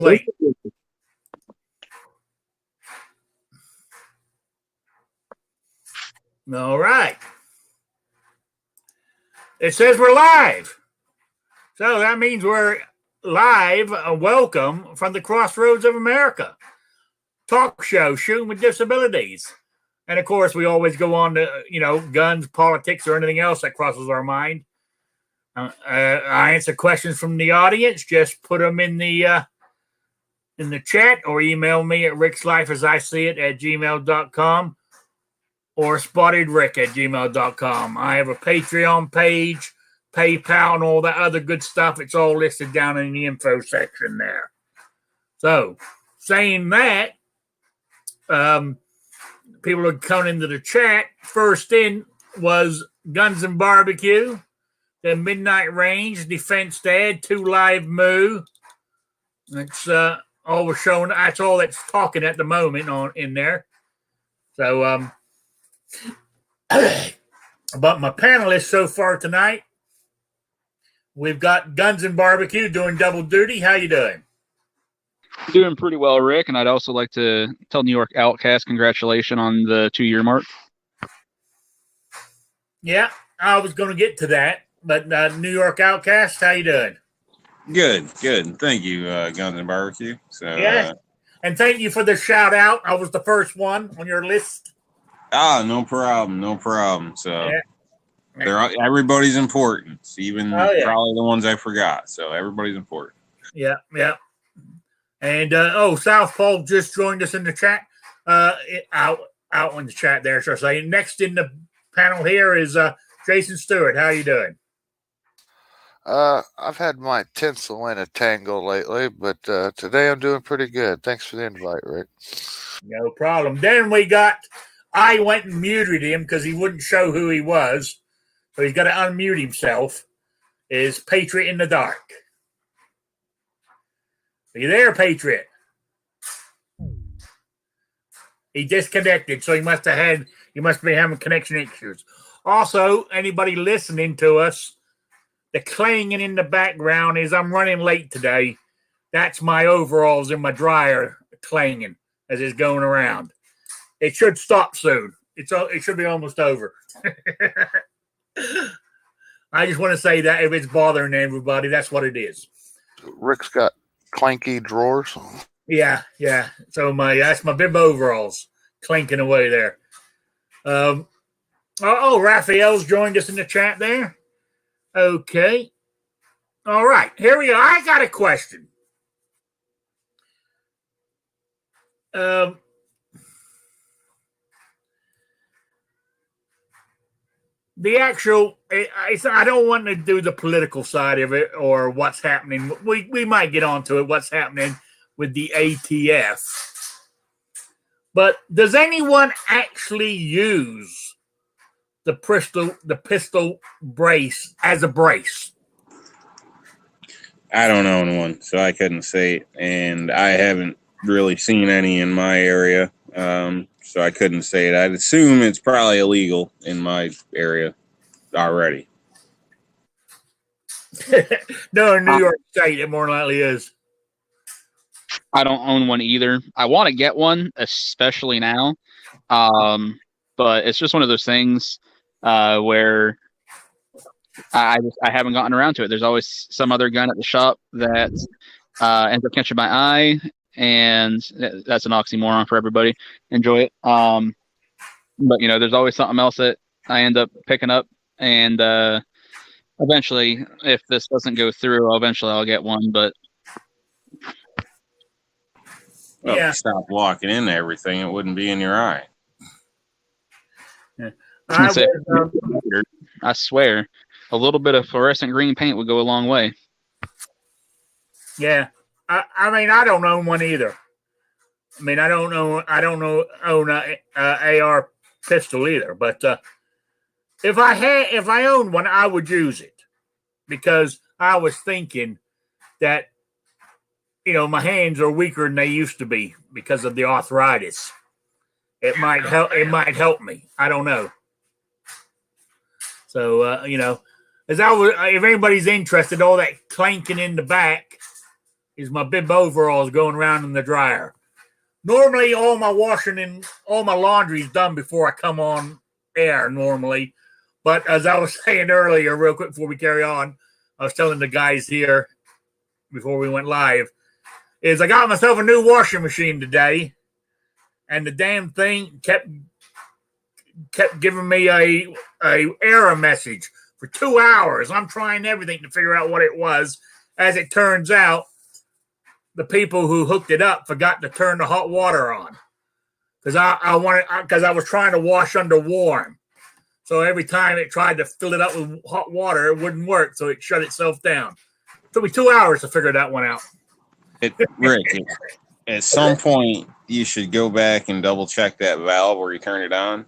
Wait. All right. It says we're live. So that means we're live. Welcome from the Crossroads of America talk show, Shooting with Disabilities. And of course, we always go on to, guns, politics, or anything else that crosses our mind. I answer questions from the audience. Just put them in the chat or email me at rickslifeasIseeit@gmail.com or spottedrick@gmail.com. I have a Patreon page, PayPal, and all that other good stuff. It's all listed down in the info section there. So, saying that, people are coming into the chat. First in was Guns and Barbecue, the Midnight Range, Defense Dad, 2 Live Moo. That's all we're showing. That's all that's talking at the moment in there. So, but my panelists so far tonight, we've got Guns and Barbecue doing double duty. How you doing? Doing pretty well, Rick, and I'd also like to tell New York Outcast congratulations on the 2-year mark. Yeah, I was going to get to that, but New York Outcast, how you doing? Good. Thank you, Guns and Barbecue. So, yeah, and thank you for the shout out. I was the first one on your list. No problem. So, everybody's important, even probably the ones I forgot. So, everybody's important. Yeah. And Southpaw just joined us in the chat. Out in the chat there, so I say. Next in the panel here is Jason Stewart. How you doing? I've had my tinsel in a tangle lately, but today I'm doing pretty good. Thanks for the invite, Rick. No problem. Then I went and muted him because he wouldn't show who he was, so he's got to unmute himself. Is Patriot in the dark? Are you there, Patriot? He disconnected, so he must be having connection issues. Also, anybody listening to us, the clanging in the background is I'm running late today. That's my overalls in my dryer clanging as it's going around. It should stop soon. It should be almost over. I just want to say that if it's bothering everybody, that's what it is. Rick's got clanky drawers. Yeah. So that's my bib overalls clanking away there. Raphael's joined us in the chat there. Okay. All right. Here we are. I got a question. The actual, I don't want to do the political side of it or what's happening. We might get onto it, what's happening with the ATF. But does anyone actually use the pistol brace as a brace? I don't own one, so I couldn't say, and I haven't really seen any in my area. So I couldn't say it. I'd assume it's probably illegal in my area already. No, in New York State, it more likely is. I don't own one either. I want to get one, especially now. But it's just one of those things where I haven't gotten around to it. There's always some other gun at the shop that ends up catching my eye. And that's an oxymoron for everybody. Enjoy it. But there's always something else that I end up picking up, and eventually, if this doesn't go through, I'll get one. But if you stop walking into everything, it wouldn't be in your eye. Yeah. I swear, a little bit of fluorescent green paint would go a long way. Yeah. I don't own one either. I don't own a AR pistol either. But if I owned one, I would use it because I was thinking that my hands are weaker than they used to be because of the arthritis. It might help. It might help me. I don't know. So if anybody's interested, all that clanking in the back is my bib overalls going around in the dryer. Normally, all my washing and all my laundry is done before I come on air normally. But as I was saying earlier, real quick before we carry on, I was telling the guys here before we went live, is I got myself a new washing machine today, and the damn thing kept giving me a error message for 2 hours. I'm trying everything to figure out what it was. As it turns out, the people who hooked it up forgot to turn the hot water on because I was trying to wash under warm. So every time it tried to fill it up with hot water, it wouldn't work. So it shut itself down. It took me 2 hours to figure that one out. Rick, at some point you should go back and double check that valve where you turn it on,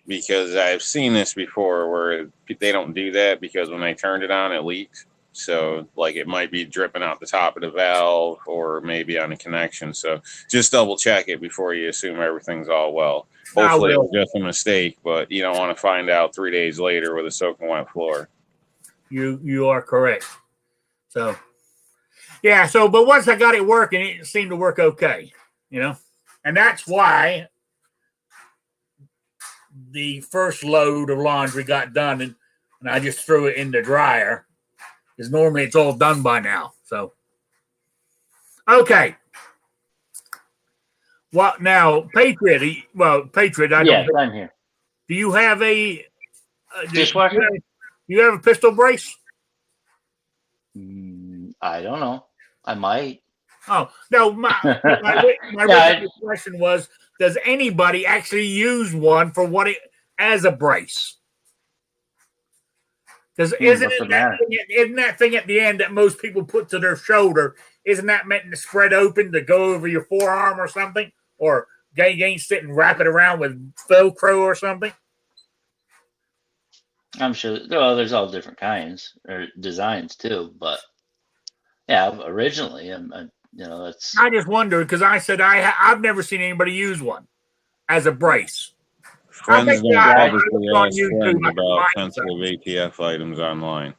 because I've seen this before where they don't do that because when they turned it on, it leaked. So, like, it might be dripping out the top of the valve or maybe on a connection. So, just double check it before you assume everything's all well. Hopefully, it was just a mistake, but you don't want to find out 3 days later with a soaking wet floor. You are correct. So, yeah. So, but once I got it working, it seemed to work okay. And that's why the first load of laundry got done, and I just threw it in the dryer. Because normally it's all done by now. So, okay. Well, now, Patriot. Patriot. I'm here. Do you have a dishwasher? Do you have a pistol brace? I don't know. I might. Oh no! My question was: does anybody actually use one for as a brace? Because isn't that thing at the end that most people put to their shoulder? Isn't that meant to spread open to go over your forearm or something? Or gang sit and wrap it around with Velcro or something? I'm sure. Well, there's all different kinds or designs too. But yeah, originally, that's. I just wondered because I said I've never seen anybody use one as a brace. Friends don't obviously ask friends about sensitive ATF items online.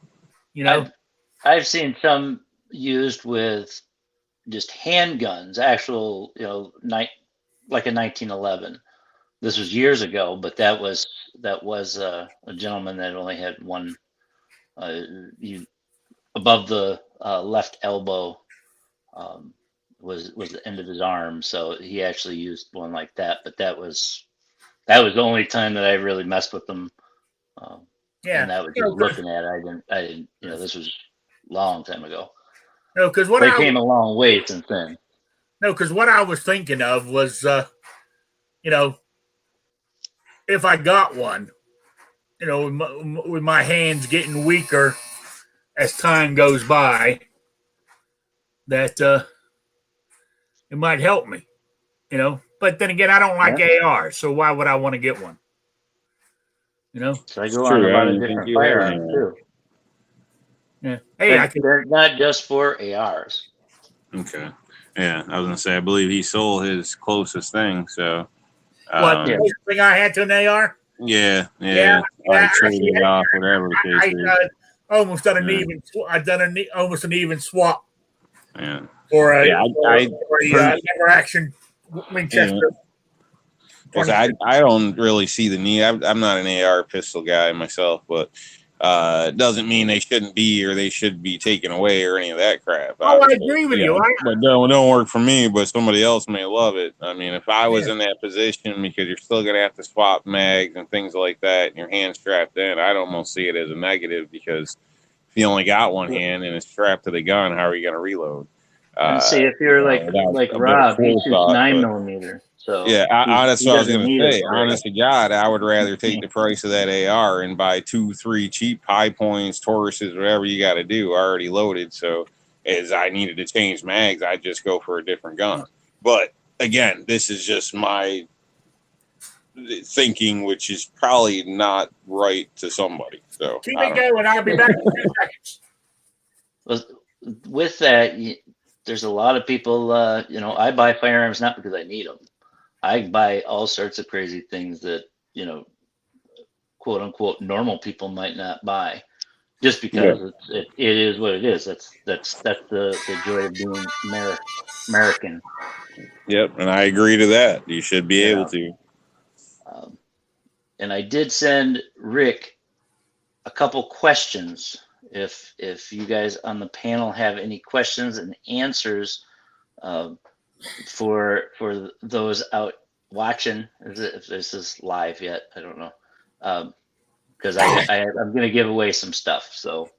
I've seen some used with just handguns, actual, like a 1911. This was years ago, but that was a gentleman that only had one above the left elbow was the end of his arm, so he actually used one like that. But that was the only time that I really messed with them. And that was just looking at it. I didn't. This was a long time ago. No, because they came a long way since then. No, because what I was thinking of was, if I got one, with my hands getting weaker as time goes by, that it might help me, But then again, I don't like ARs, so why would I want to get one? So I go on a lot of different firearms too. Yeah. Hey, they're not just for ARs. Okay. Yeah, I was gonna say I believe he sold his closest thing. So what the closest thing I had to an AR? Yeah. I traded it off, whatever the case is. Almost done an even. I've done almost an even swap. Yeah. For a lever action Winchester. Because I don't really see the need. I'm not an AR pistol guy myself, but it doesn't mean they shouldn't be or they should be taken away or any of that crap. Oh, I agree with you. But don't work for me, but somebody else may love it. I mean, if I was in that position, because you're still going to have to swap mags and things like that, and your hand's strapped in, I'd almost see it as a negative, because if you only got one hand and it's strapped to the gun, how are you going to reload? And see, if you're like Rob, he shoots 9mm. So yeah, that's what I was going to say. Honest to God, I would rather take the price of that AR and buy 2-3 cheap high points, Tauruses, whatever you got to do, already loaded. So as I needed to change mags, I'd just go for a different gun. But again, this is just my thinking, which is probably not right to somebody. So keep it going. I'll be back in 2 seconds. Well, with that, there's a lot of people. I buy firearms not because I need them. I buy all sorts of crazy things that, quote unquote, normal people might not buy. just because it is what it is. That's the joy of being American. Yep, and I agree to that. You should be able to. And I did send Rick a couple questions. If you guys on the panel have any questions and answers for those out watching, if this is live yet, I don't know, because I'm going to give away some stuff. So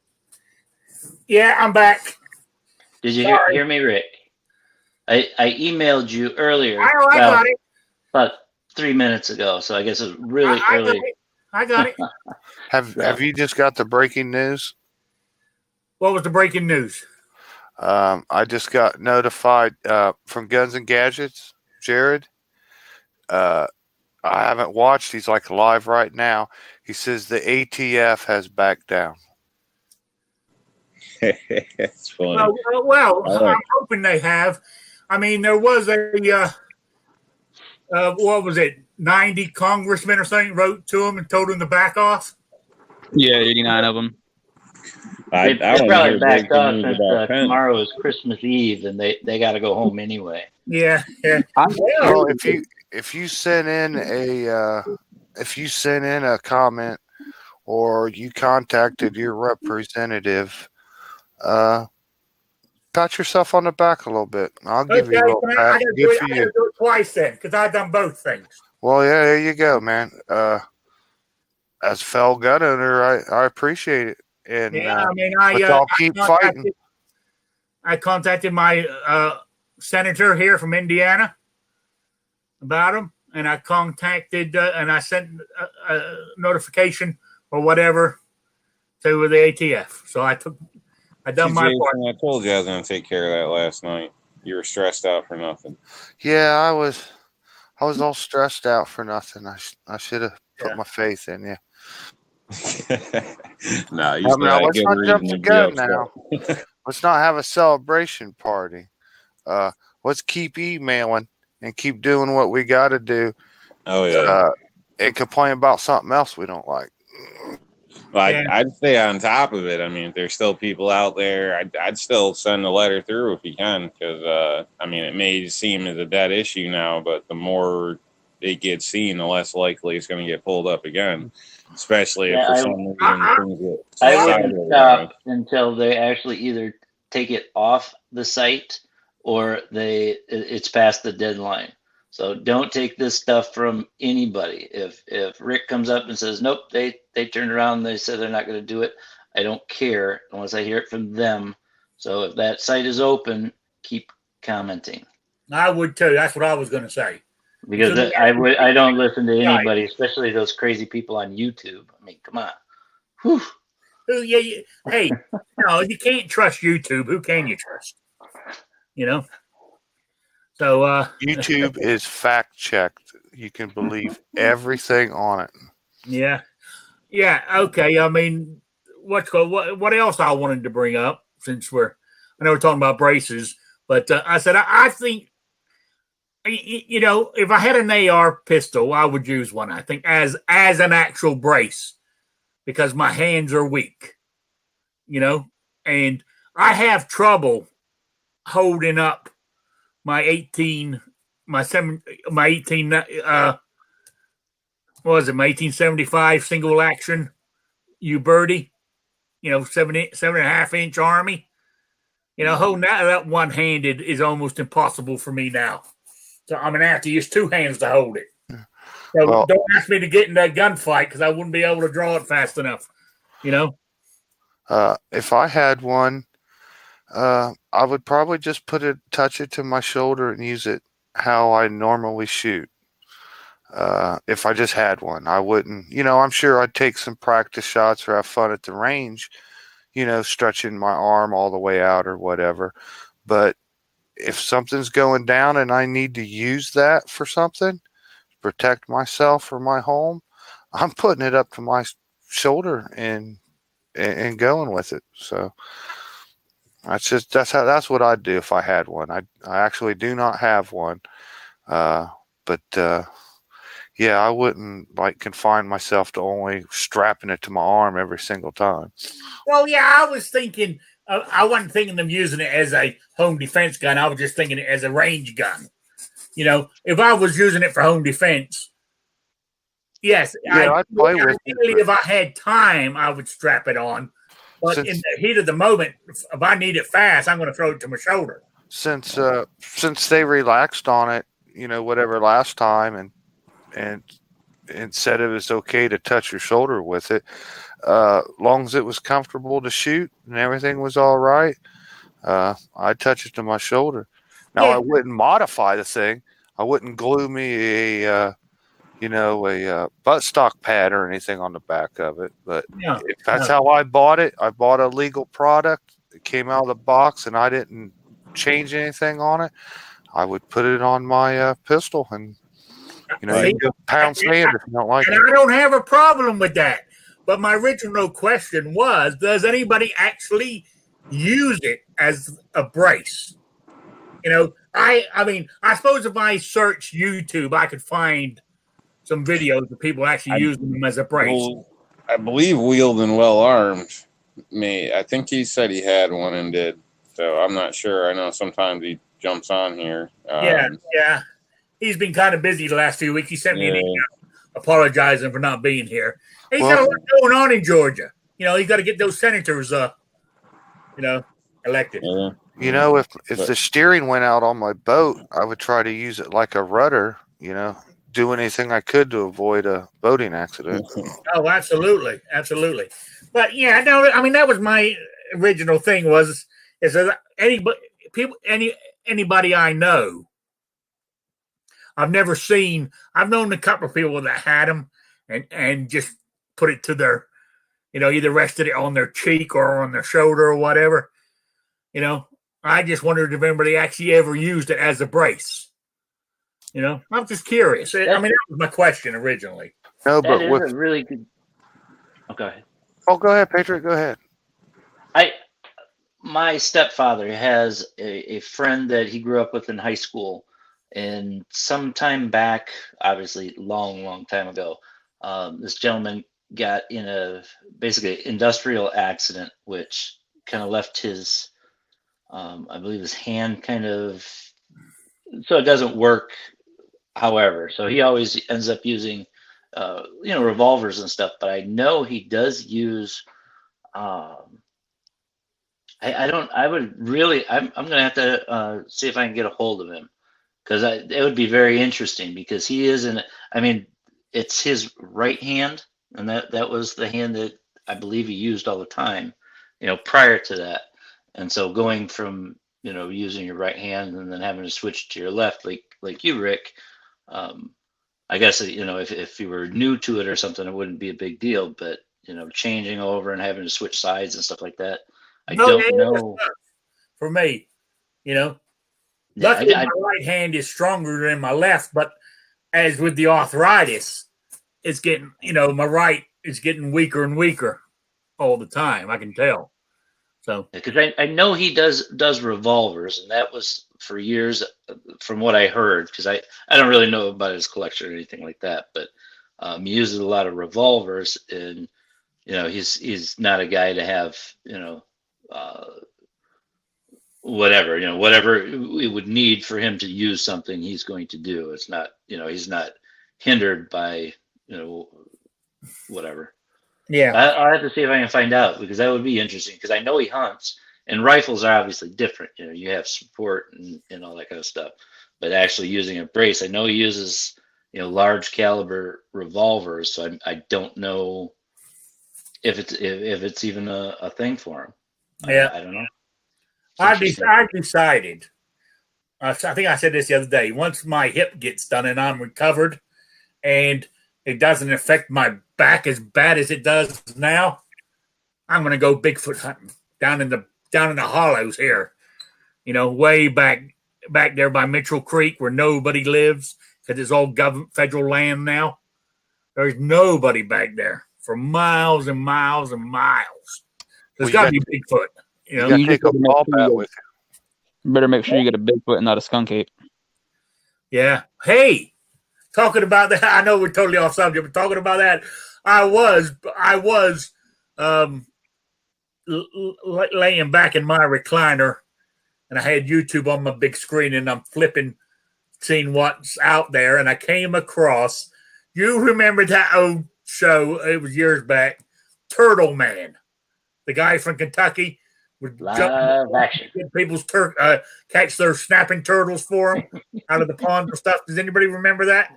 Yeah, I'm back. did you hear me, Rick? I emailed you earlier. I got it. About 3 minutes ago, so I guess it's really early. I got it. Have you just got the breaking news? What was the breaking news? I just got notified from Guns and Gadgets, Jared. I haven't watched. He's like live right now. He says the ATF has backed down. It's funny. Well, I'm hoping they have. I mean, there was a what was it? 90 congressmen or something wrote to him and told him to back off. Yeah, 89 of them. They probably backed off since tomorrow is Christmas Eve, and they got to go home anyway. Yeah. Well, if you send in a comment or you contacted your representative, pat yourself on the back a little bit. I'll give you a little pat. Good for you. I gotta do it twice then, because I've done both things. Well, yeah, there you go, man. As a fellow gun owner, I appreciate it. And yeah, I mean, I'll keep fighting. I contacted my senator here from Indiana about him, and I contacted and I sent a notification or whatever to the ATF. So I done my part. I told you I was going to take care of that last night. You were stressed out for nothing. Yeah, I was all stressed out for nothing. I should have put my faith in you. No, let's not jump the gun now. Let's not have a celebration party. Let's keep emailing and keep doing what we got to do. Oh yeah, and complain about something else we don't like. Well, I'd stay on top of it. I mean, if there's still people out there, I'd still send a letter through if you can, because I mean, it may seem as a dead issue now, but the more it gets seen, the less likely it's going to get pulled up again. Especially if for some reason things get I wouldn't stop until they actually either take it off the site or it's past the deadline. So don't take this stuff from anybody. If Rick comes up and says, nope, they turned around and they said they're not going to do it, I don't care unless I hear it from them. So if that site is open, keep commenting. I would too. That's what I was going to say. Because I don't listen to anybody, especially those crazy people on YouTube. I mean, come on. Whew. Yeah. Hey, no, you can't trust YouTube. Who can you trust? You know? So YouTube is fact checked. You can believe everything on it. Yeah. Yeah. Okay. I mean, what else I wanted to bring up, since I know we're talking about braces, but I said I think, you know, if I had an AR pistol, I would use one, I think, as an actual brace, because my hands are weak, you know, and I have trouble holding up my 1875 single action Birdie, you know, 7.5 inch Army, you know, holding that one handed is almost impossible for me now. So I'm going to have to use two hands to hold it. So don't ask me to get in that gunfight, because I wouldn't be able to draw it fast enough, you know? If I had one, I would probably just touch it to my shoulder and use it how I normally shoot. If I just had one, I wouldn't, you know, I'm sure I'd take some practice shots or have fun at the range, you know, stretching my arm all the way out or whatever. But if something's going down and I need to use that for something, protect myself or my home, I'm putting it up to my shoulder and going with it. So that's what I'd do if I had one. I actually do not have one. But yeah, I wouldn't like confine myself to only strapping it to my arm every single time. Well, yeah, I was thinking. I wasn't thinking of using it as a home defense gun. I was just thinking it as a range gun. You know, if I was using it for home defense, yes, Yeah, I'd play with it, ideally, but if I had time, I would strap it on. But in since the heat of the moment, if I need it fast, I'm going to throw it to my shoulder. since they relaxed on it, whatever last time, and said it was okay to touch your shoulder with it, long as it was comfortable to shoot and everything was all right, I'd touch it to my shoulder. Now Yeah. I wouldn't modify the thing. I wouldn't glue me a buttstock pad or anything on the back of it. But No, if that's no. how I bought it, I bought a legal product. It came out of the box, and I didn't change anything on it. I would put it on my pistol, and you See? can go pound sand if you don't like And it. I don't have a problem with that. But my original question was, does anybody actually use it as a brace? I mean, I suppose if I search YouTube, I could find some videos of people actually using them as a brace. Well, I believe Wheeled and Well Armed. I think he said he had one and did. So I'm not sure. I know sometimes he jumps on here. Yeah. He's been kind of busy the last few weeks. He sent me an email apologizing for not being here. He's got a lot going on in Georgia. He's got to get those senators, elected. Yeah. If the steering went out on my boat, I would try to use it like a rudder. Do anything I could to avoid a boating accident. Oh, absolutely. But yeah, no, I mean that was my original thing is that anybody I know, I've known a couple of people that had them and just put it to their, either rested it on their cheek or on their shoulder or whatever. I just wondered if anybody actually ever used it as a brace. I'm just curious. I mean, that was my question originally. No, That but is a really good. Oh, go ahead. Oh, go ahead, Patriot. Go ahead. My stepfather has a friend that he grew up with in high school, and some time back, obviously long time ago, this gentleman got in a basically industrial accident, which kind of left his, I believe his hand kind of, so it doesn't work. However, so he always ends up using, revolvers and stuff. But I know he does use. I'm gonna have to see if I can get a hold of him, because it would be very interesting, because he is it's his right hand, and that was the hand that I believe he used all the time, prior to that. And so going from using your right hand and then having to switch to your left, like you, Rick, I guess if you were new to it or something, it wouldn't be a big deal. But changing over and having to switch sides and stuff like that, I don't know. For me, Yeah, luckily my right hand is stronger than my left, but as with the arthritis, it's getting, my right is getting weaker and weaker all the time. I can tell. So, because I know he does revolvers, and that was for years, from what I heard, because I don't really know about his collection or anything like that, but he uses a lot of revolvers, and he's not a guy to have whatever it would need for him to use something, he's going to do. It's not, he's not hindered by whatever. yeah, I'll have to see if I can find out, because that would be interesting, because I know he hunts, and rifles are obviously different. You have support and all that kind of stuff, but actually using a brace, I know he uses large caliber revolvers, so I don't know if it's even a thing for him. Yeah. I don't know. I decided. I think I said this the other day. Once my hip gets done and I'm recovered, and it doesn't affect my back as bad as it does now, I'm going to go Bigfoot hunting down in the hollows here. Way back there by Mitchell Creek, where nobody lives because it's all federal land now. There's nobody back there for miles and miles and miles. There's got to be Bigfoot. You got to take a ball bat with you. Better make sure you get a Bigfoot and not a skunk ape. Yeah. Hey, talking about that. I know we're totally off subject, but talking about that, I was laying back in my recliner, and I had YouTube on my big screen, and I'm flipping, seeing what's out there, and I came across. You remember that old show? It was years back. Turtle Man, the guy from Kentucky, would Live action. get people's catch their snapping turtles for them out of the ponds and stuff. Does anybody remember that?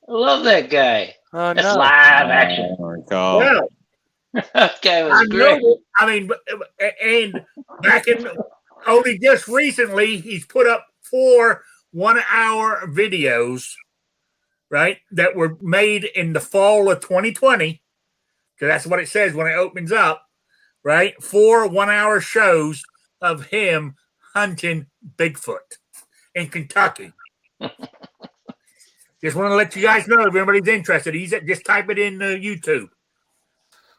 I love that guy. That's No. live action. Oh, my God. Well, That guy I was great. know. I mean, and back in only just recently, he's put up 4 1-hour videos, right, that were made in the fall of 2020, because that's what it says when it opens up, right? 4 1-hour shows of him hunting Bigfoot in Kentucky. Just want to let you guys know if anybody's interested. Just type it in YouTube.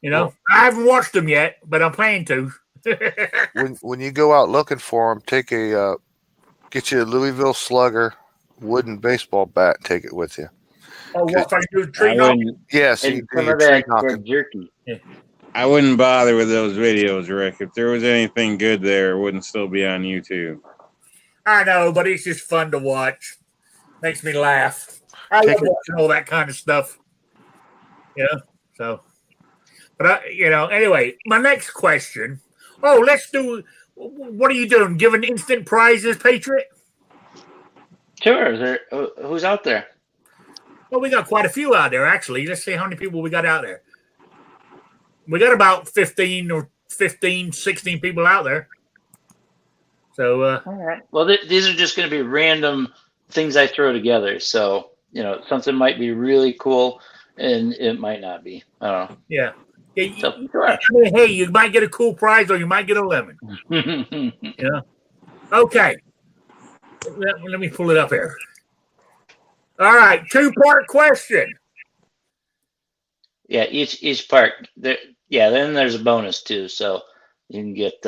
You know, I haven't watched them yet, but I'm planning to. When you go out looking for them, get you a Louisville Slugger wooden baseball bat. And take it with you. Oh, what if I do I tree knock? wouldn't- Yes, and you do some your of tree that knocking. jerky. I wouldn't bother with those videos, Rick. If there was anything good there, it wouldn't still be on YouTube. I know, but it's just fun to watch. Makes me laugh. I love watching all that kind of stuff. Yeah. So, but anyway, my next question. Oh, let's do. What are you doing? Giving instant prizes, Patriot? Sure. Is there, who's out there? Well, we got quite a few out there, actually. Let's see how many people we got out there. We got about 15, 16 people out there. So, All right. Well, these are just going to be random things I throw together. So, something might be really cool and it might not be. I don't know. yeah. So, sure. Hey, you might get a cool prize or you might get a lemon. Yeah. Okay. Let me pull it up here. All right. 2-part question. Yeah, each part. There, then there's a bonus too. So you can get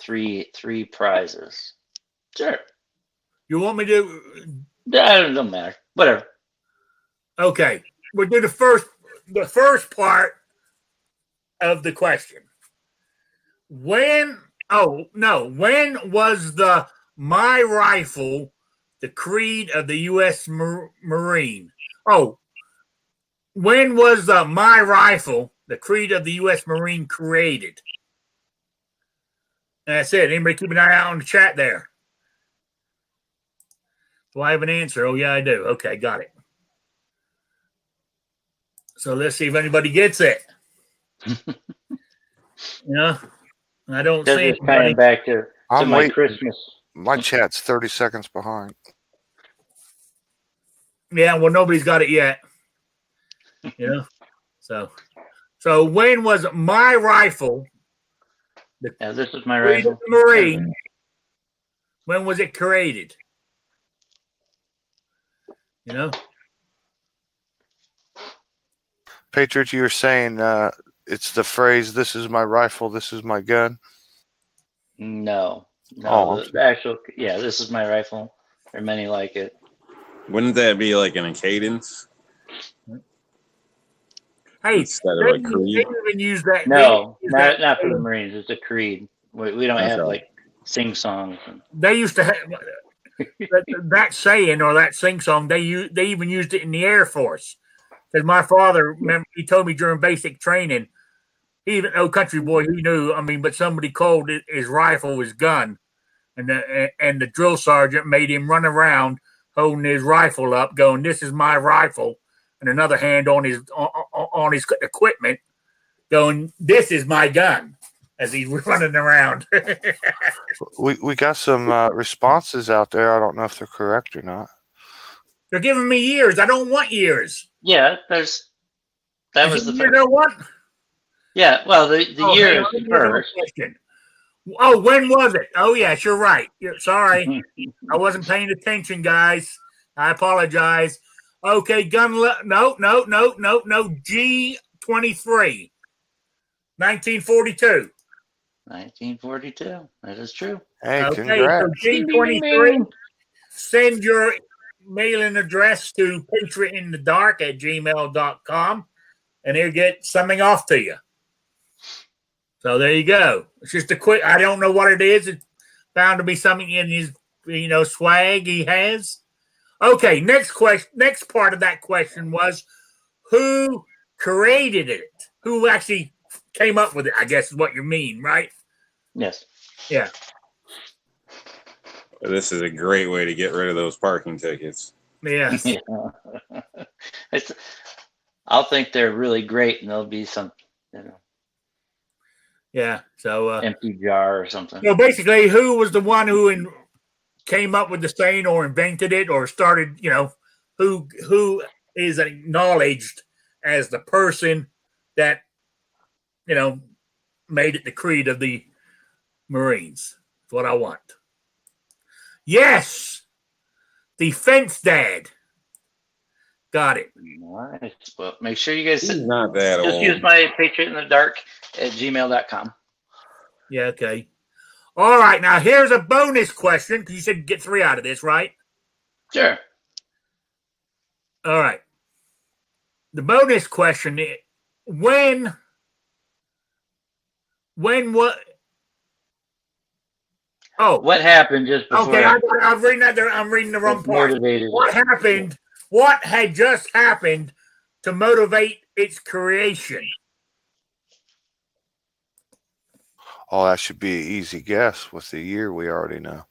three prizes. Sure. You want me to? That don't matter. Whatever. Okay. We'll do the first part of the question. When was the My Rifle the creed of the U.S. Marine? Oh, when was the My Rifle the creed of the U.S. Marine created? And that's it. Anybody keep an eye out on the chat there? Do I have an answer? Oh, yeah, I do. Okay, got it. So let's see if anybody gets it. I don't see Just tying back to I'm my waiting. Christmas. My chat's 30 seconds behind. Yeah, well, nobody's got it yet. So when was My Rifle? This is my rifle. Marine. When was it created? Patriot, you were saying it's the phrase, "This is my rifle, this is my gun." No. Oh, The actual, this is my rifle. There are many like it. Wouldn't that be like in a cadence? Hey, Instead of a they creed? even use that. No, they use that- not for the Marines. It's a creed. We don't have like sing songs. They used to have that saying or that sing song. They even used it in the Air Force. Because my father, remember, he told me during basic training, he even country boy, he knew. I mean, but somebody called it his rifle his gun, and the drill sergeant made him run around holding his rifle up, going, "This is my rifle," and another hand on his equipment, going, "This is my gun," as he's running around. we got some responses out there. I don't know if they're correct or not. They're giving me years. I don't want years. Yeah, that was the You first. know what? Yeah, well, the year is hang on, first. question. Oh, when was it? Oh, yes, you're right. Sorry. I wasn't paying attention, guys. I apologize. Okay, no. G23. 1942. 1942. That is true. Hey, Okay, congrats. so G23. Send your mailing address to patriotinthedark@gmail.com, and he'll get something off to you. So there you go. It's just a quick. I don't know what it is. It's bound to be something in his, swag he has. Okay, next question. Next part of that question was, who created it? Who actually came up with it? I guess is what you mean, right? Yes. Yeah. This is a great way to get rid of those parking tickets. Yes. Yeah. I'll think they're really great, and there'll be some, Yeah. So empty jar or something. So basically, who was the one who came up with the saying or invented it or started? Who is acknowledged as the person that made it the creed of the Marines? That's what I want. Yes, Defense Dad. Got it. Nice. Well, make sure you guys He's not that just old. use my patriotinthedark@gmail.com. Yeah, okay. All right, now here's a bonus question, because you said get 3 out of this, right? Sure. All right. The bonus question is, when what? Oh, What happened just before? okay. I'm reading that. I'm reading the wrong part. Motivated. What happened? What had just happened to motivate its creation? Oh, that should be an easy guess with the year we already know.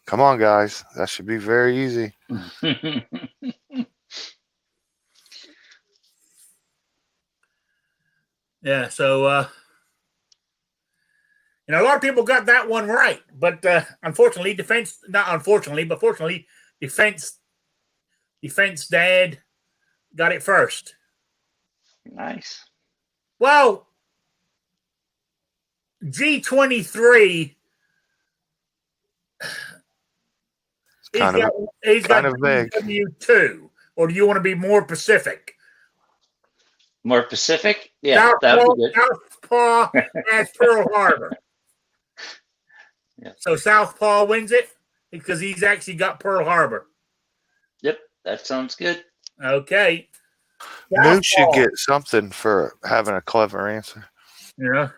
Come on, guys. That should be very easy. Yeah. So, a lot of people got that one right, but unfortunately, fortunately, Defense Dad got it first. Nice. Well, G23. He's got vague. W2, or do you want to be more specific? More Pacific? Yeah, that would be good. Southpaw has Pearl Harbor. Yeah. So Southpaw wins it because he's actually got Pearl Harbor. Yep, that sounds good. Okay. Moose should get something for having a clever answer. Yeah.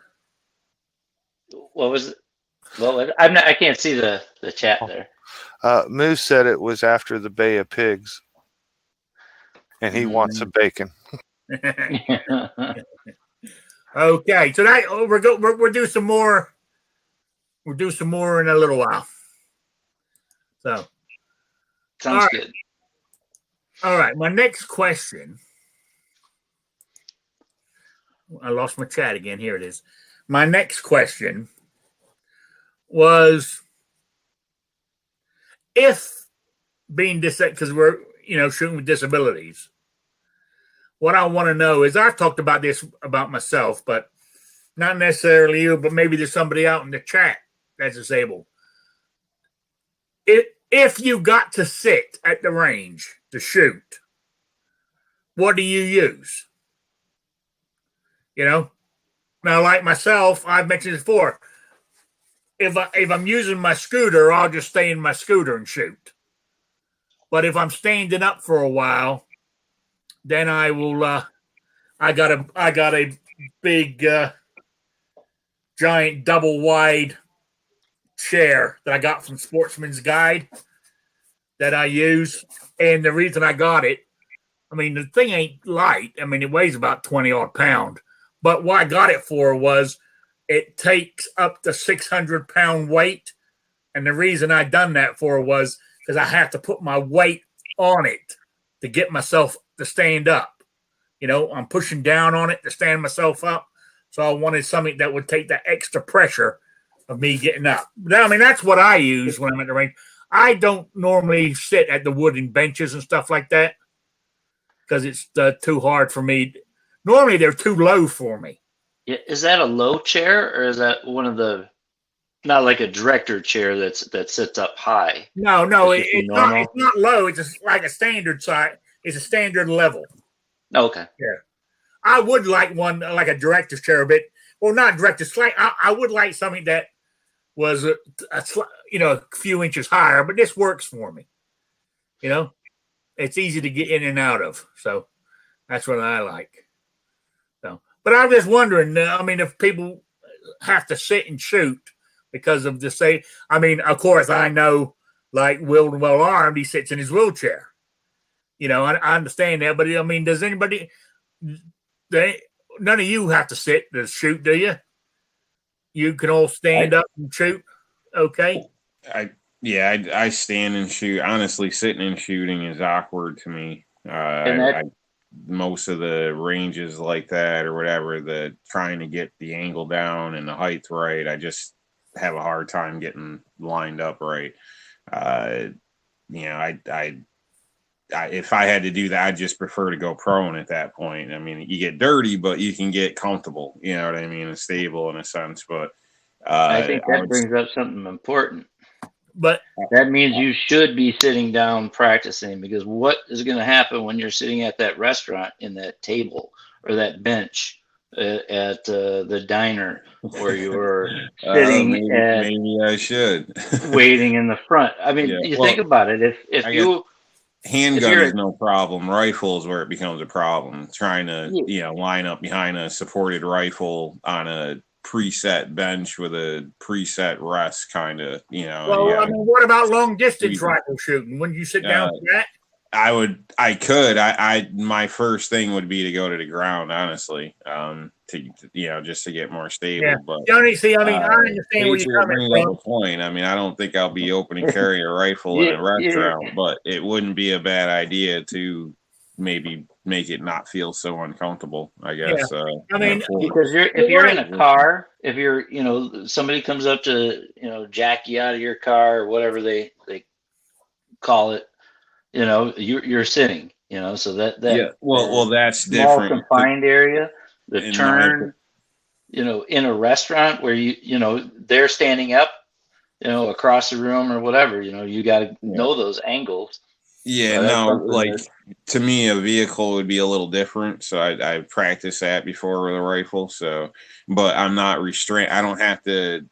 What was it? I can't see the chat there. Moose said it was after the Bay of Pigs, and he wants some bacon. Okay, so that we'll do some more. We'll do some more in a little while. So Sounds good. All right, my next question. I lost my chat again. Here it is. My next question was, if being disabled, because we're shooting with disabilities, what I want to know is, I've talked about this about myself, but not necessarily you, but maybe there's somebody out in the chat that's disabled. If you got to sit at the range to shoot, what do you use? Now, like myself, I've mentioned this before. If I'm using my scooter, I'll just stay in my scooter and shoot. But if I'm standing up for a while, then I will. I got a big, giant, double wide chair that I got from Sportsman's Guide that I use, and the reason I got it, I mean, the thing ain't light. I mean, it weighs about 20 odd pounds. But what I got it for was it takes up to 600-pound weight. And the reason I done that for was because I have to put my weight on it to get myself to stand up. I'm pushing down on it to stand myself up. So I wanted something that would take that extra pressure of me getting up. I mean, that's what I use when I'm at the range. I don't normally sit at the wooden benches and stuff like that because it's too hard for me. Normally, they're too low for me. Yeah, is that a low chair, or is that one of the, not like a director chair that sits up high? No, it's not low. It's just like a standard size. It's a standard level. Okay. Yeah, I would like one like a director's chair, but not director's. I would like something that was a few inches higher, but this works for me. You know, it's easy to get in and out of. So that's what I like. So, but I'm just wondering. I mean, if people have to sit and shoot because of the say, I mean, of course, I know, like Will Well Armed, he sits in his wheelchair. You know, I understand that, but I mean, does anybody? None of you have to sit to shoot, do you? You can all stand up and shoot. Okay. I stand and shoot. Honestly, sitting and shooting is awkward to me. Most of the ranges like that or whatever, the trying to get the angle down and the height right, I just have a hard time getting lined up right. You know, I if I had to do that, I'd just prefer to go prone at that point. I mean, you get dirty, but you can get comfortable. You know what I mean? And stable in a sense. But I think that brings up something important. But that means you should be sitting down practicing, because what is going to happen when you're sitting at that restaurant in that table or that bench at the diner, or you're sitting maybe I should waiting in the front? I mean, think about it. If you handgun is no problem. Rifle is where it becomes a problem. Trying to line up behind a supported rifle on a preset bench with a preset rest, kind of, Well, I mean, what about long distance rifle shooting? Wouldn't you sit down for that? I could. My first thing would be to go to the ground, honestly, just to get more stable. Yeah. But I understand where you're coming from. Point. I mean, I don't think I'll be open and carry a rifle in a restaurant, but it wouldn't be a bad idea to maybe make it not feel so uncomfortable, I guess. Yeah. I mean, because if you're in a car, if you're, somebody comes up to, jack you out of your car or whatever they call it, you're sitting, so that well, that's small different. Confined area, the turn, in a restaurant where they're standing up, across the room or whatever, you got to know those angles. Yeah, to me, a vehicle would be a little different. So I practiced that before with a rifle. So, but I'm not restrained. I don't have to.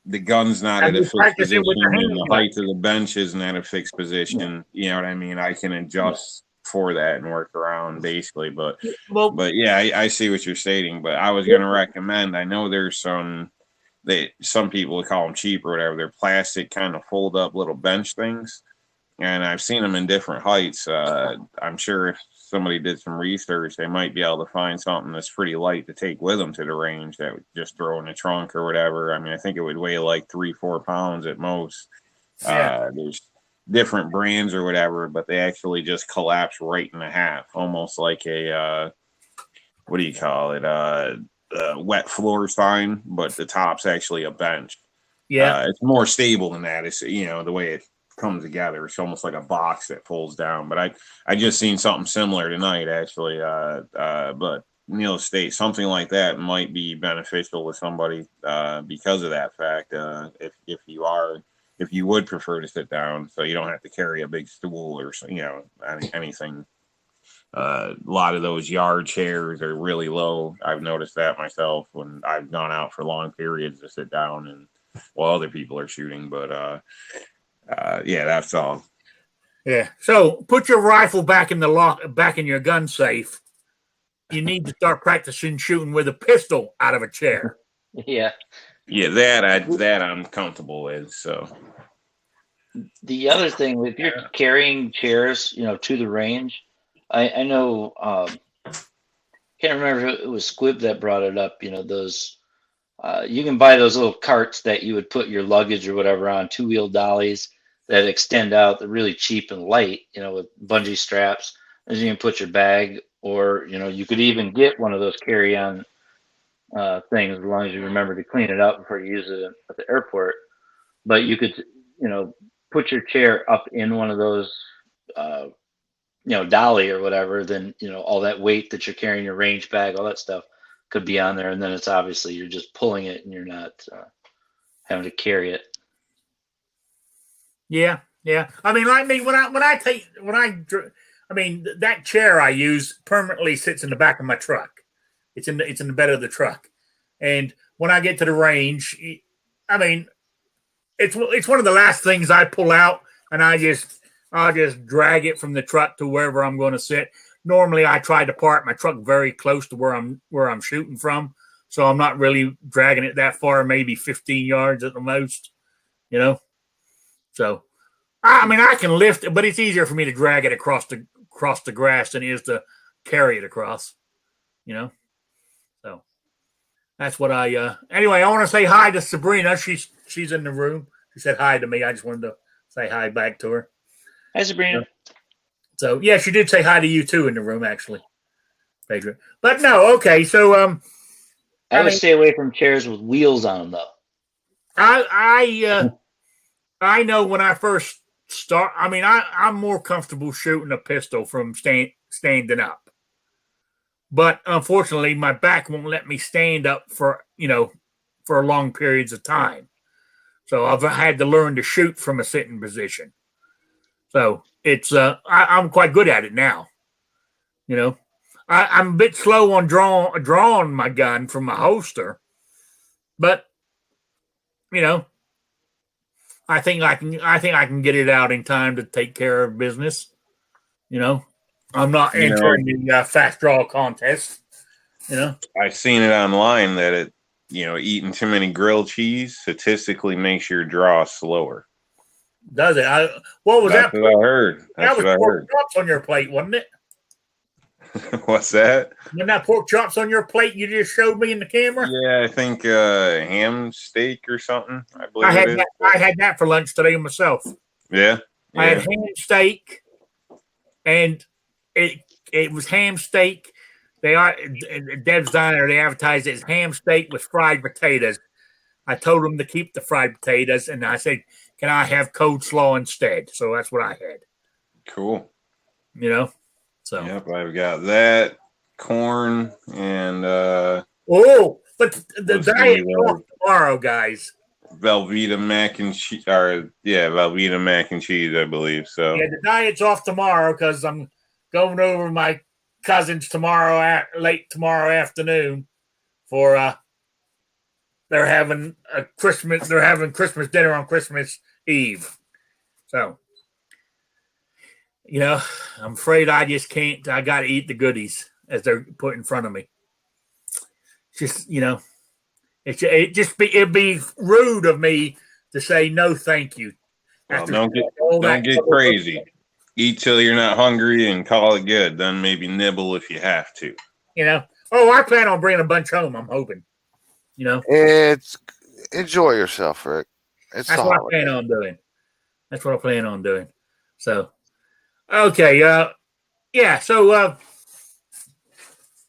The gun's not at a fixed position, and the height of the bench isn't at a fixed position. You know what I mean? I can adjust for that and work around basically. But yeah, I see what you're stating. But I was going to recommend. I know there's some people would call them cheap or whatever. They're plastic kind of fold up little bench things. And I've seen them in different heights. I'm sure if somebody did some research, they might be able to find something that's pretty light to take with them to the range that would just throw in the trunk or whatever. I mean, I think it would weigh like 3-4 pounds at most. There's different brands or whatever, but they actually just collapse right in half, almost like a, what do you call it? Wet floor sign, but the top's actually a bench. Yeah. It's more stable than that. It's, the way it come together, it's almost like a box that folds down. But I just seen something similar tonight, actually. But needless to state, something like that might be beneficial to somebody because of that fact. If you would prefer to sit down, so you don't have to carry a big stool or anything. A lot of those yard chairs are really low. I've noticed that myself when I've gone out for long periods to sit down and while other people are shooting. But yeah, that's all. Yeah. So put your rifle back in your gun safe. You need to start practicing shooting with a pistol out of a chair. Yeah. Yeah, that I'm comfortable with. So the other thing, if you're carrying chairs, to the range, I know, can't remember if it was Squib that brought it up. Those you can buy those little carts that you would put your luggage or whatever on, 2-wheel dollies that extend out. They're really cheap and light, with bungee straps. And you can put your bag, or you could even get one of those carry-on things, as long as you remember to clean it up before you use it at the airport. But you could, put your chair up in one of those, dolly or whatever. Then all that weight that you're carrying, your range bag, all that stuff could be on there, and then it's obviously you're just pulling it and you're not having to carry it. Yeah. I mean, like me, that chair I use permanently sits in the back of my truck. It's in the bed of the truck, and when I get to the range, I mean, it's one of the last things I pull out, and I just I'll just drag it from the truck to wherever I'm going to sit. Normally, I try to park my truck very close to where I'm shooting from, so I'm not really dragging it that far, maybe 15 yards at the most. So I mean, I can lift it, but it's easier for me to drag it across the grass than it is to carry it across. So that's what I. Anyway, I want to say hi to Sabrina. She's in the room. She said hi to me. I just wanted to say hi back to her. Hi, Sabrina. So yeah, she did say hi to you too in the room, actually, Patriot. But no, okay. So I would stay away from chairs with wheels on them, though. I know when I first start. I mean, I'm more comfortable shooting a pistol from standing up, but unfortunately, my back won't let me stand up for long periods of time. So I've had to learn to shoot from a sitting position. So it's I'm quite good at it now. I'm a bit slow on drawing my gun from my holster, but I think I can get it out in time to take care of business. I'm not entering the fast draw contest. I've seen it online that eating too many grilled cheese statistically makes your draw slower. Does it? What was that? That's what I heard. That was pork chops on your plate, wasn't it? What's that? When that pork chops on your plate you just showed me in the camera? Yeah, I think ham steak or something. I believe I had that for lunch today myself. Yeah. I had ham steak, and it was ham steak. They are Deb's Diner. They advertised it as ham steak with fried potatoes. I told them to keep the fried potatoes, and I said, "Can I have coleslaw instead?" So that's what I had. Cool. So yep, I've got that corn and but the diet off tomorrow, guys. Velveeta mac and cheese, Velveeta mac and cheese, I believe. So yeah, the diet's off tomorrow because I'm going over to my cousin's late tomorrow afternoon for they're having Christmas dinner on Christmas Eve. So I'm afraid I just can't. I got to eat the goodies as they're put in front of me. Just it'd be rude of me to say no, thank you. Well, don't get crazy. Eat till you're not hungry and call it good. Then maybe nibble if you have to. I plan on bringing a bunch home. I'm hoping. It's enjoy yourself, Rick. That's what I plan on doing. So. Okay, so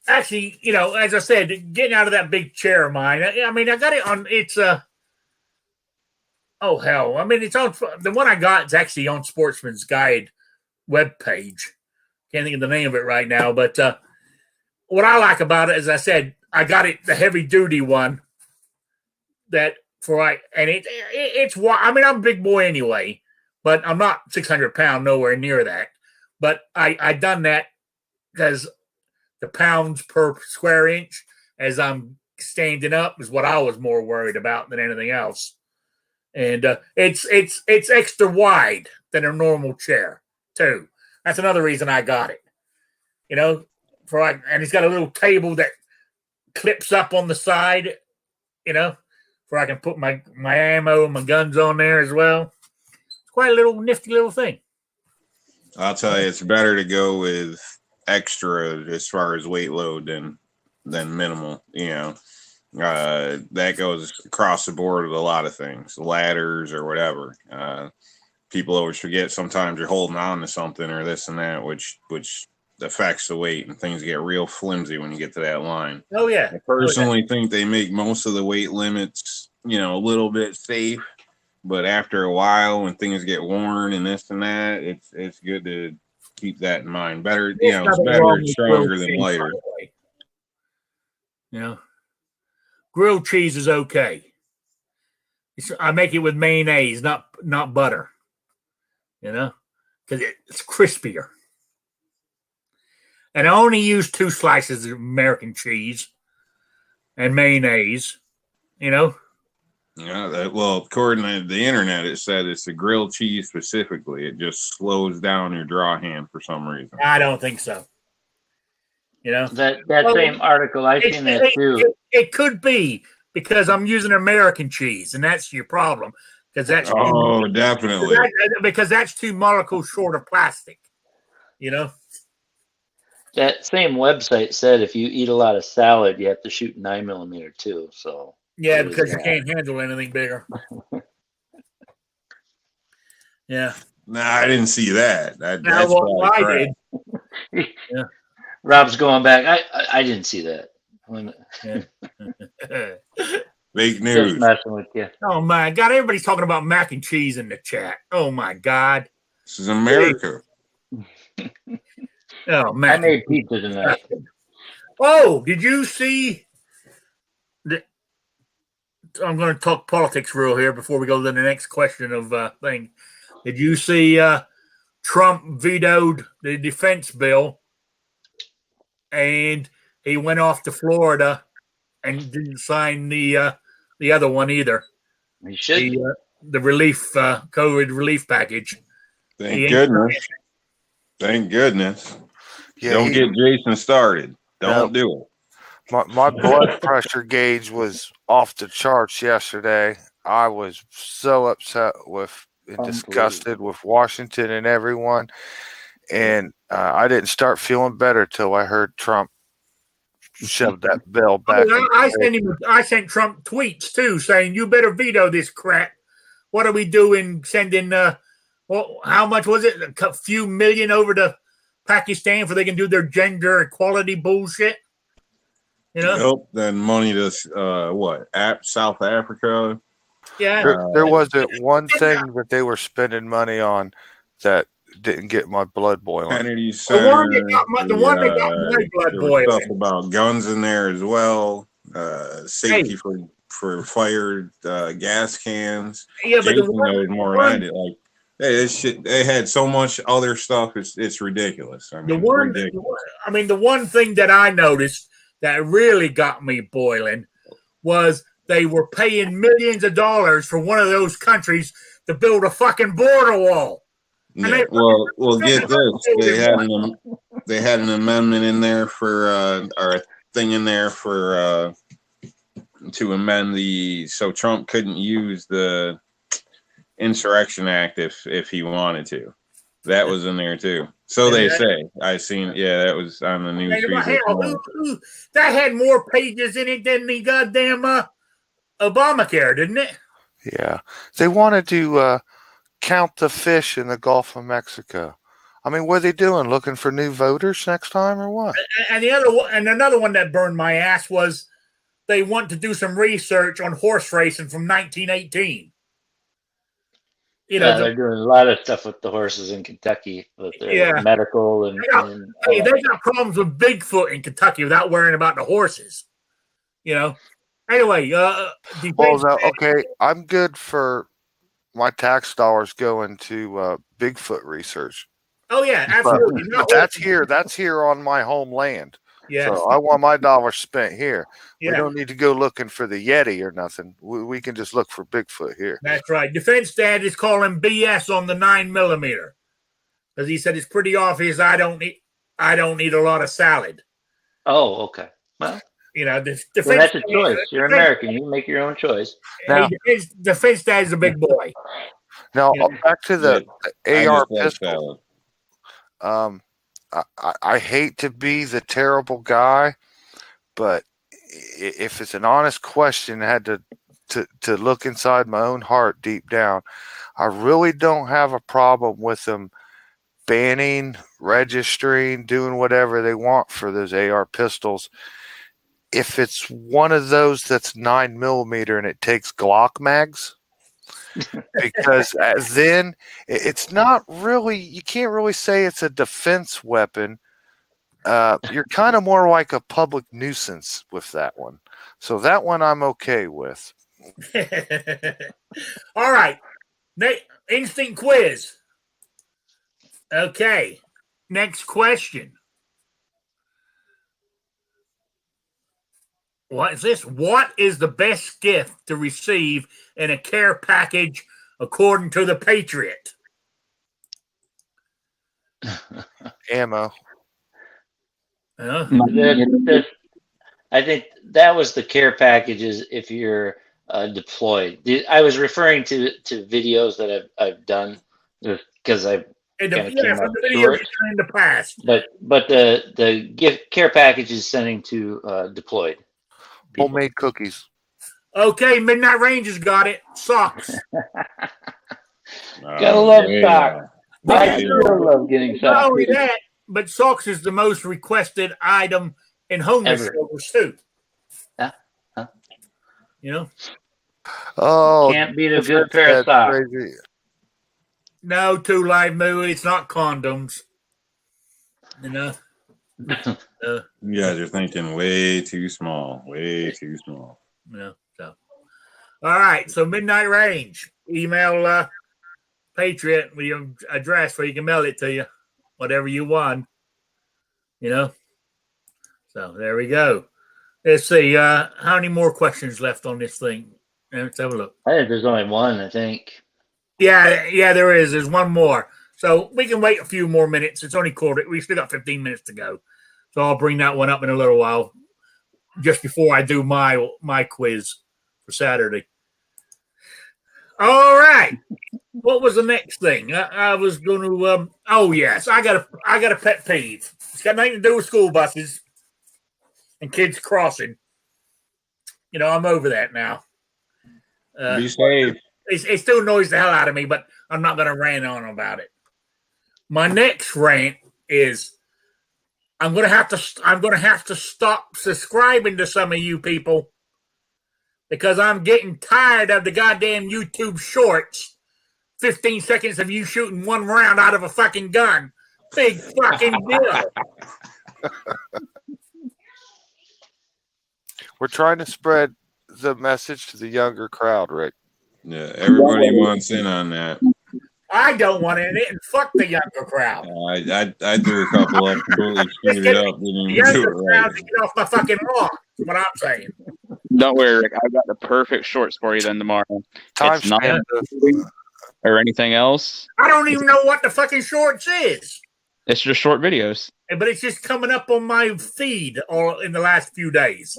actually, as I said, getting out of that big chair of mine, I mean, I got it on, it's, oh, hell, I mean, it's on, the one I got is actually on Sportsman's Guide webpage. Can't think of the name of it right now, but what I like about it, as I said, I got it, the heavy-duty one, and it's, I mean, I'm a big boy anyway, but I'm not 600 pounds, nowhere near that. But I done that because the pounds per square inch as I'm standing up is what I was more worried about than anything else. And it's extra wide than a normal chair too. That's another reason I got it. And it's got a little table that clips up on the side. Where I can put my ammo and my guns on there as well. Quite a little nifty little thing. I'll tell you, it's better to go with extra as far as weight load than minimal. That goes across the board with a lot of things, ladders or whatever. People always forget sometimes you're holding on to something or this and that, which affects the weight, and things get real flimsy when you get to that line. Oh yeah. I personally think they make most of the weight limits, a little bit safe. But after a while, when things get worn and this and that, it's good to keep that in mind. Better, it's better and stronger than lighter. Grilled cheese is okay. I make it with mayonnaise, not butter. Because it's crispier. And I only use 2 slices of American cheese and mayonnaise. Yeah, well, according to the internet, it said it's the grilled cheese specifically. It just slows down your draw hand for some reason. I don't think so. You know, That Well, same article, I seen that too. it could be because I'm using American cheese, and that's your problem because that's definitely because that's 2 molecules short of plastic. You know, That same website said if you eat a lot of salad, you have to shoot 9mm too. So yeah, there's because you that. can't handle anything bigger. Yeah. Nah, I didn't see that. That's Well, I crap. did. Yeah. Rob's going back. I didn't see that. Yeah. Fake Just news. messing with you. Oh my God! Everybody's talking about mac and cheese in the chat. Oh my God! This is America. Oh I man! made pizza tonight. Oh, did you see? I'm going to talk politics real here before we go to the next question of thing. Did you see Trump vetoed the defense bill, and he went off to Florida and didn't sign the other one either? You should. The relief COVID relief package. Thank goodness. Thank goodness. Yeah, Don't get Jason started. Don't do it. My blood pressure gauge was off the charts yesterday. I was so upset with and disgusted with Washington and everyone. And I didn't start feeling better till I heard Trump shove that bill back. I sent Trump tweets too saying, you better veto this crap. What are we doing sending how much was it? A few million over to Pakistan for they can do their gender equality bullshit? You know? Nope. Then money to South Africa. Yeah. There wasn't one thing that they were spending money on that didn't get my blood boiling. Kennedy Center. The one that got my blood boiling. Stuff about guns in there as well. Safety for fired gas cans. Yeah, but Jason knows more than I did. Like, hey, this shit. They had so much other stuff. It's ridiculous. I mean, the one thing that I noticed that really got me boiling was they were paying millions of dollars for one of those countries to build a fucking border wall. Yeah, well, get this. They had an amendment in there or a thing in there for to amend so Trump couldn't use the Insurrection Act if he wanted to. That was in there too. So they say. I seen. Yeah, that was on the news feed. That had more pages in it than the goddamn Obamacare, didn't it? Yeah, they wanted to count the fish in the Gulf of Mexico. I mean, what are they doing? Looking for new voters next time, or what? And another one that burned my ass was they want to do some research on horse racing from 1918. They're doing a lot of stuff with the horses in Kentucky, with their medical and. They got problems with Bigfoot in Kentucky without worrying about the horses. Anyway, okay, I'm good for my tax dollars going to Bigfoot research. Oh yeah, absolutely. But that's here on my homeland. Yeah. So I want my dollars spent here. Yeah. We don't need to go looking for the Yeti or nothing. We can just look for Bigfoot here. That's right. Defense Dad is calling BS on the 9mm because he said it's pretty obvious I don't eat a lot of salad. Oh, okay. Well, defense. Well, that's a choice. You're American. You make your own choice. Now, defense Dad is a big boy. Now back to the AR pistol. I hate to be the terrible guy, but if it's an honest question, I had to look inside my own heart deep down. I really don't have a problem with them banning, registering, doing whatever they want for those AR pistols. If it's one of those that's 9mm and it takes Glock mags, because then it's not really, you can't really say it's a defense weapon. You're kind of more like a public nuisance with that one. So that one I'm okay with. All right. Instant quiz. Okay. Next question. What is this? What is the best gift to receive in a care package according to the Patriot? Ammo. I think that was the care packages if you're deployed. I was referring to videos that I've done because I've from came the up videos short. you've done in the past. But the gift care package is sending to deployed people. Homemade cookies. Okay, Midnight Ranger's got it. Socks. Gotta love socks. I Yeah. still love getting Not socks. only that, but socks is the most requested item in homeless Ever. shelters too. Huh? You know? Oh, Can't beat a good pair of that's socks. crazy. No, Two Live Moo, it's not condoms. You know? You guys are thinking way too small. Way too small. Yeah. So, all right. So Midnight Range, email Patriot with your address where you can mail it to you, whatever you want. You know. So there we go. Let's see. How many more questions left on this thing? Let's have a look. I think there's only one. I think. Yeah, there is. There's one more. So we can wait a few more minutes. It's only quarter. We still got 15 minutes to go. So I'll bring that one up in a little while, just before I do my quiz for Saturday. All right. What was the next thing? I was going to. Oh yes, I got a pet peeve. It's got nothing to do with school buses and kids crossing. You know, I'm over that now. Be safe. It still annoys the hell out of me, but I'm not going to rant on about it. My next rant is I'm going to have to stop subscribing to some of you people because I'm getting tired of the goddamn YouTube shorts. 15 seconds of you shooting one round out of a fucking gun. Big fucking deal. We're trying to spread the message to the younger crowd, Rick. Yeah, everybody wants in on that. I don't want in it, and fuck the younger crowd. I threw a couple up, completely screwed it up. The younger crowd to get off my fucking lawn. That's what I'm saying. Don't worry, Rick. I've got the perfect shorts for you then tomorrow. It's not Timestamp. or anything else. I don't even know what the fucking shorts is. It's just short videos. But it's just coming up on my feed all in the last few days.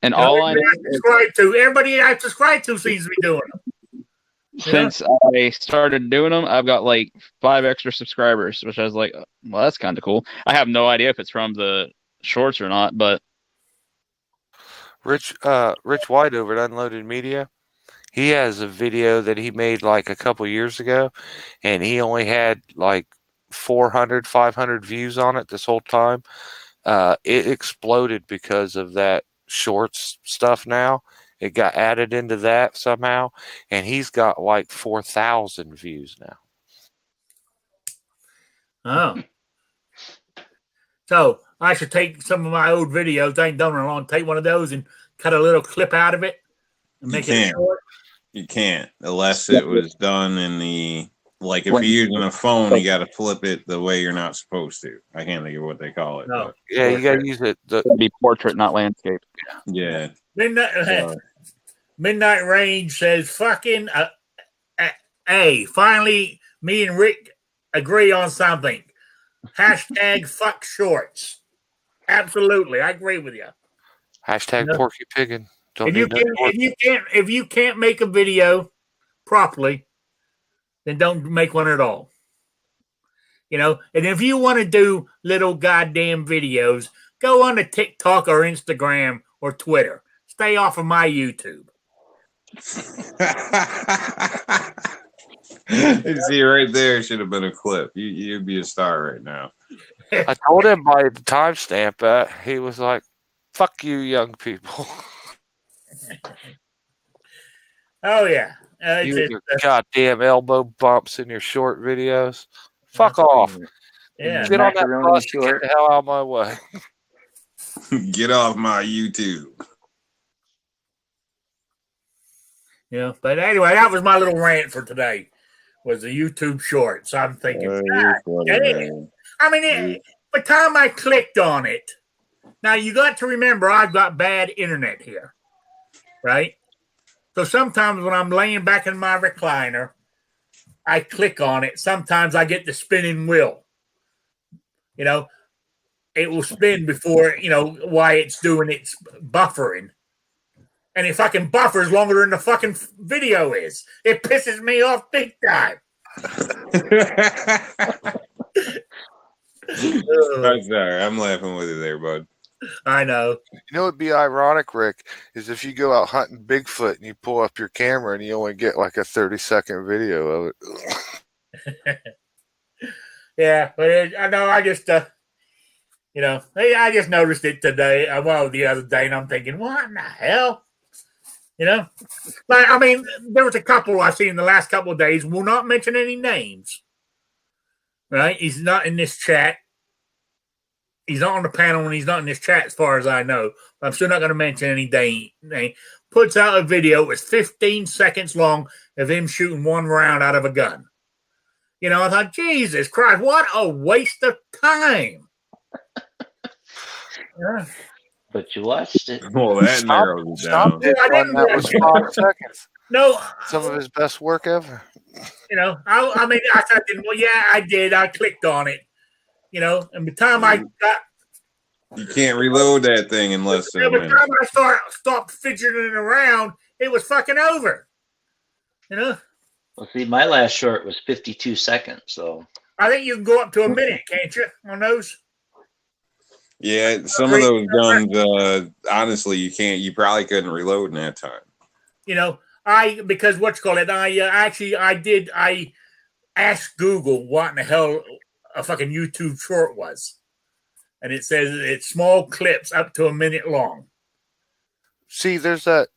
And all I everybody I subscribe to seems to be doing them. Since I started doing them, I've got like 5 extra subscribers, which I was like, well, that's kind of cool. I have no idea if it's from the shorts or not, but Rich White over at Unloaded Media, he has a video that he made like a couple years ago, and he only had like 400, 500 views on it this whole time. It exploded because of that shorts stuff now. It got added into that somehow, and he's got like 4,000 views now. Oh. So I should take some of my old videos. I ain't done in a long. Take one of those and cut a little clip out of it and make it short. You can't, unless it was done in the like. If you're using a phone, you got to flip it the way you're not supposed to. I can't think of what they call it. No. Yeah, you got to use it. it'd be portrait, not landscape. Yeah. Midnight Range says, "Fucking finally, me and Rick agree on something. Hashtag fuck shorts. Absolutely, I agree with you. Hashtag Porky Piggin. If you can't make a video properly, then don't make one at all. You know, and if you want to do little goddamn videos, go on to TikTok or Instagram or Twitter. Stay off of my YouTube." You see, right there should have been a clip. You'd be a star right now. I told him by the timestamp, he was like, "Fuck you, young people." Oh yeah, You goddamn elbow bumps in your short videos. Fuck off. Yeah, Get on that bus and get the hell out of my way. Get off my YouTube. Yeah, but anyway, that was my little rant for today. Was the YouTube shorts? I'm thinking, God, I mean, by the time I clicked on it, Now, you got to remember, I've got bad internet here, right? So sometimes when I'm laying back in my recliner, I click on it. Sometimes I get the spinning wheel. You know, it will spin before, while it's doing its buffering. And it fucking buffers longer than the fucking video is. It pisses me off big time. I'm sorry. I'm laughing with you there, bud. I know. You know what'd be ironic, Rick, is if you go out hunting Bigfoot and you pull up your camera and you only get like a 30-second video of it. Yeah, but I know. I just, I just noticed it today. The other day, and I'm thinking, what in the hell? Like, I mean, there was a couple I've seen in the last couple of days. Will not mention any names. Right? He's not in this chat. He's not on the panel, and he's not in this chat, as far as I know. But I'm still not going to mention any name. Puts out a video. It's 15 seconds long of him shooting one round out of a gun. I thought, Jesus Christ, what a waste of time. Yeah. But you watched it. Well, that narrows it down. That was 5 seconds. No. Some of his best work ever. I mean, I thought, well, yeah, I did. I clicked on it. And by the time I got... You can't reload that thing in less than a minute. By the time I stopped fidgeting around, it was fucking over. Well, see, my last short was 52 seconds, so... I think you can go up to a minute, can't you, on those? Yeah, some of those guns, honestly, you can't. You probably couldn't reload in that time. Because I asked Google what in the hell a fucking YouTube short was. And it says it's small clips up to a minute long. See, there's that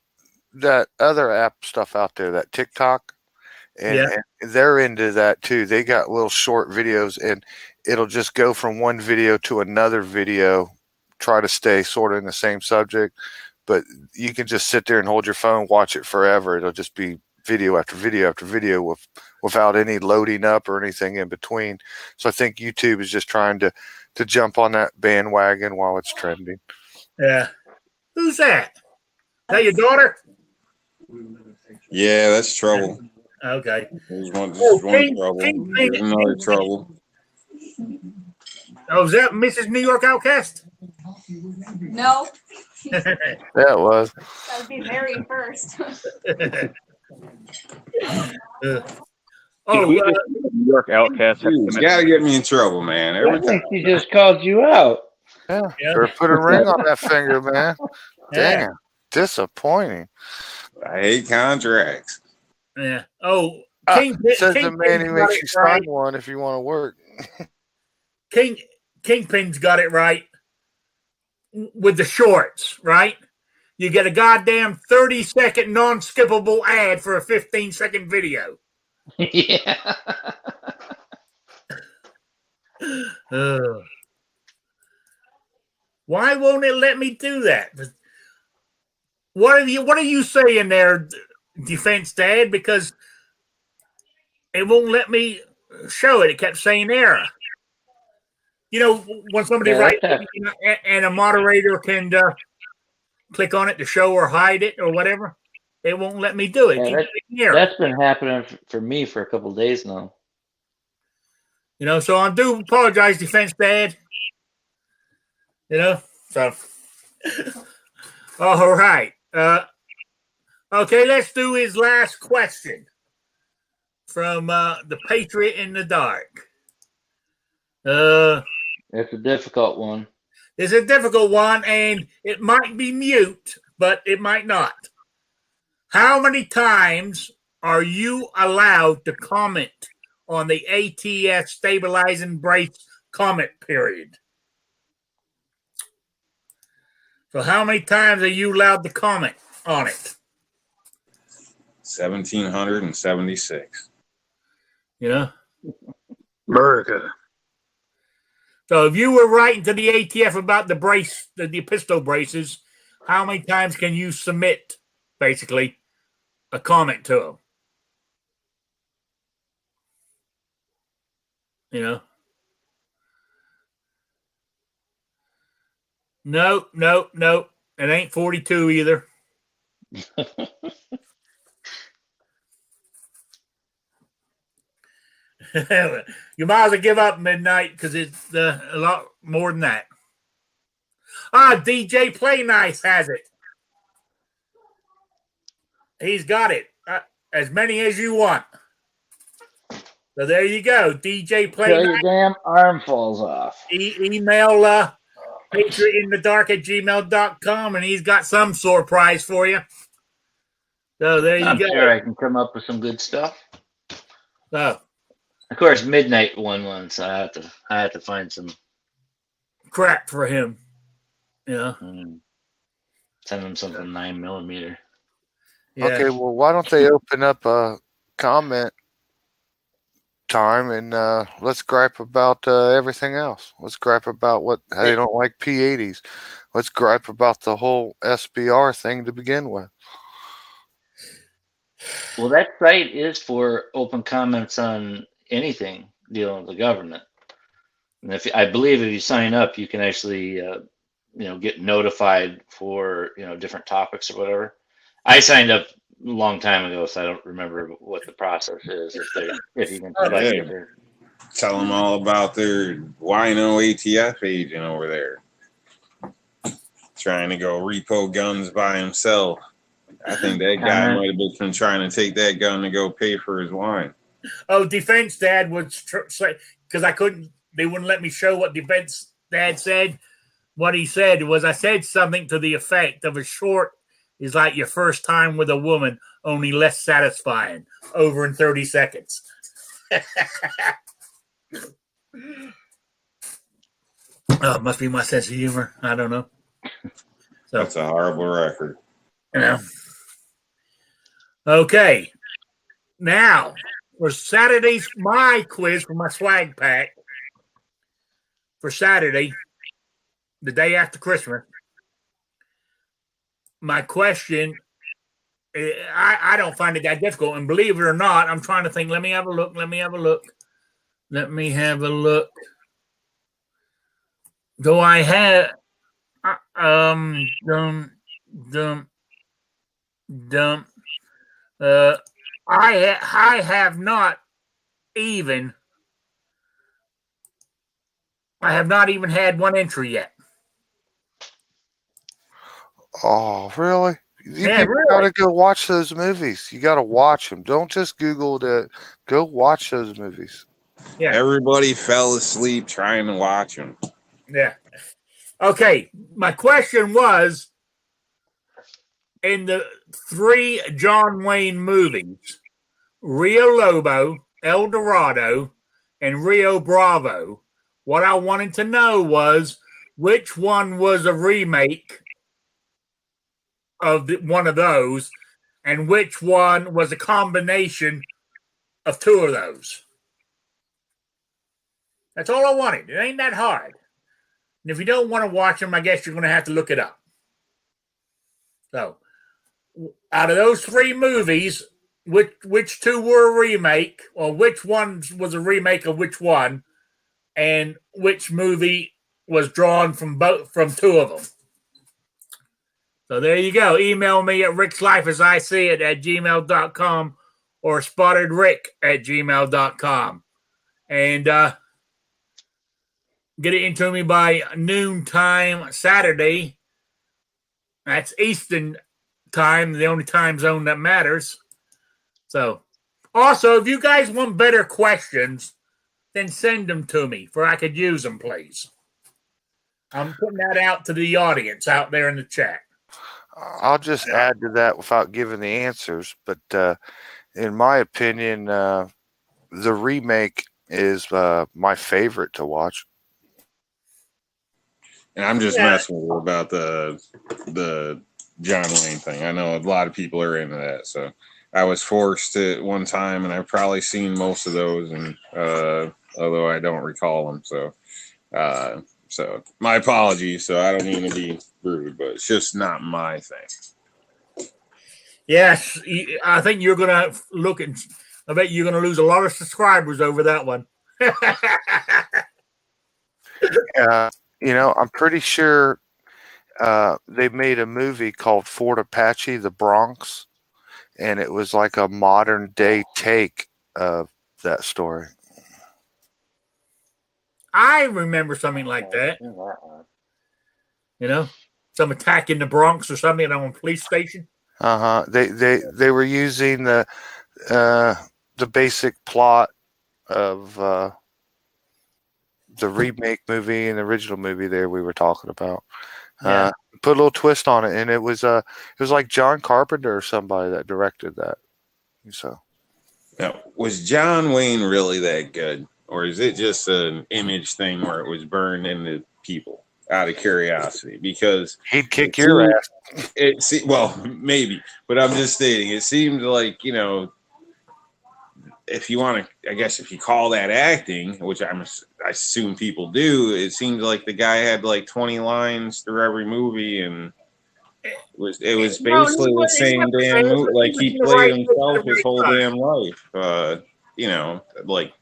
other app stuff out there, that TikTok. And they're into that too. They got little short videos, and it'll just go from one video to another video, try to stay sort of in the same subject, but you can just sit there and hold your phone, watch it forever. It'll just be video after video after video without any loading up or anything in between. So I think YouTube is just trying to jump on that bandwagon while it's trending. Yeah. Who's that? Is that your daughter? Yeah, that's trouble. Okay. There's one trouble. There's another trouble. Oh, is that Mrs. New York Outcast? No. Yeah, it was. That would be Mary first. New York Outcast. You gotta get me in trouble, man. I think she just called you out. Yeah. Or put a ring on that finger, man. Damn. Disappointing. I hate contracts. Yeah. Oh, says the man who makes you sign one if you want to work. Kingpin's got it right with the shorts, right? You get a goddamn 30-second non-skippable ad for a 15-second video. Yeah. Why won't it let me do that? What are you saying there, Defense Dad? Because it won't let me show it. It kept saying error. When somebody writes and a moderator can click on it to show or hide it or whatever, it won't let me do it. Yeah, that's been happening for me for a couple of days now. So I do apologize, Defense Dad. So. All right. Okay, let's do his last question from the Patriot in the Dark. It's a difficult one. It's a difficult one, and it might be mute, but it might not. How many times are you allowed to comment on the ATS stabilizing brace comment period? So how many times are you allowed to comment on it? 1,776. America. So if you were writing to the ATF about the brace, the pistol braces, how many times can you submit, basically, a comment to them? Nope. It ain't 42 either. You might as well give up midnight because it's a lot more than that. DJ Play Nice has it. He's got it. As many as you want. So there you go. DJ Play Till Nice. your damn arm falls off. Email patriotinthedark@gmail.com and he's got some sore prize for you. So there you I'm go. sure I can come up with some good stuff. So, Of course, midnight won, so I have to find some crap for him. Yeah. Send him something 9mm. Yeah. Okay, well, why don't they open up a comment time and let's gripe about everything else. Let's gripe about what they don't like P80s. Let's gripe about the whole SBR thing to begin with. Well, that site is for open comments on anything dealing with the government. And I believe if you sign up, you can actually get notified for different topics or whatever. I signed up a long time ago, so I don't remember what the process is. If you can select it. Tell them all about their wino ATF agent over there trying to go repo guns by himself. I think that guy might have been trying to take that gun to go pay for his wine. Oh, Defense Dad would say, because they wouldn't let me show what Defense Dad said. What he said was, I said something to the effect of a short is like your first time with a woman, only less satisfying, over in 30 seconds. Oh, it must be my sense of humor. I don't know. So, that's a horrible record. Okay. Now, for Saturday's my quiz for my swag pack for Saturday, the day after Christmas. My question, I don't find it that difficult. And believe it or not, I'm trying to think. Let me have a look. Do I have I have not even had one entry yet. Oh, really? You Yeah, people gotta go watch those movies. You gotta watch them. Don't just Google it. Go watch those movies. Yeah. Everybody fell asleep trying to watch them. Yeah. Okay. My question was, in the 3 John Wayne movies, Rio Lobo, El Dorado, and Rio Bravo, what I wanted to know was which one was a remake of one of those and which one was a combination of 2 of those. That's all I wanted. It ain't that hard. And if you don't want to watch them, I guess you're going to have to look it up. So, out of those 3 movies, which 2 were a remake, or which one was a remake of which one, and which movie was drawn from 2 of them. So there you go. Email me at rickslifeasiseeit@gmail.com or spottedrick@gmail.com. And get it into me by noontime Saturday. That's Eastern time, the only time zone that matters. So, also, if you guys want better questions, then send them to me for I could use them, please. I'm putting that out to the audience out there in the chat. I'll just add to that without giving the answers, but in my opinion, the remake is my favorite to watch. And I'm just messing with you about the John Wayne thing. I know a lot of people are into that, so I was forced to one time, and I've probably seen most of those, and although I don't recall them, so my apologies. So I don't mean to be rude, but it's just not my thing. Yes, I think you're gonna look at. I bet you're gonna lose a lot of subscribers over that one. I'm pretty sure they made a movie called Fort Apache, The Bronx, and it was like a modern day take of that story. I remember something like that. You know, some attack in the Bronx or something on a police station. They were using the basic plot of the remake movie and the original movie there we were talking about. Yeah. Put a little twist on it, and it was like John Carpenter or somebody that directed that. So, now, was John Wayne really that good, or is it just an image thing where it was burned into people out of curiosity? Because he'd kick your ass. Well, maybe, but I'm just stating. It seemed like, you know, if you want to, I guess if you call that acting, which I assume people do, it seems like the guy had like 20 lines through every movie, and it was basically the same damn movie. Like he played himself his whole damn life. You know, like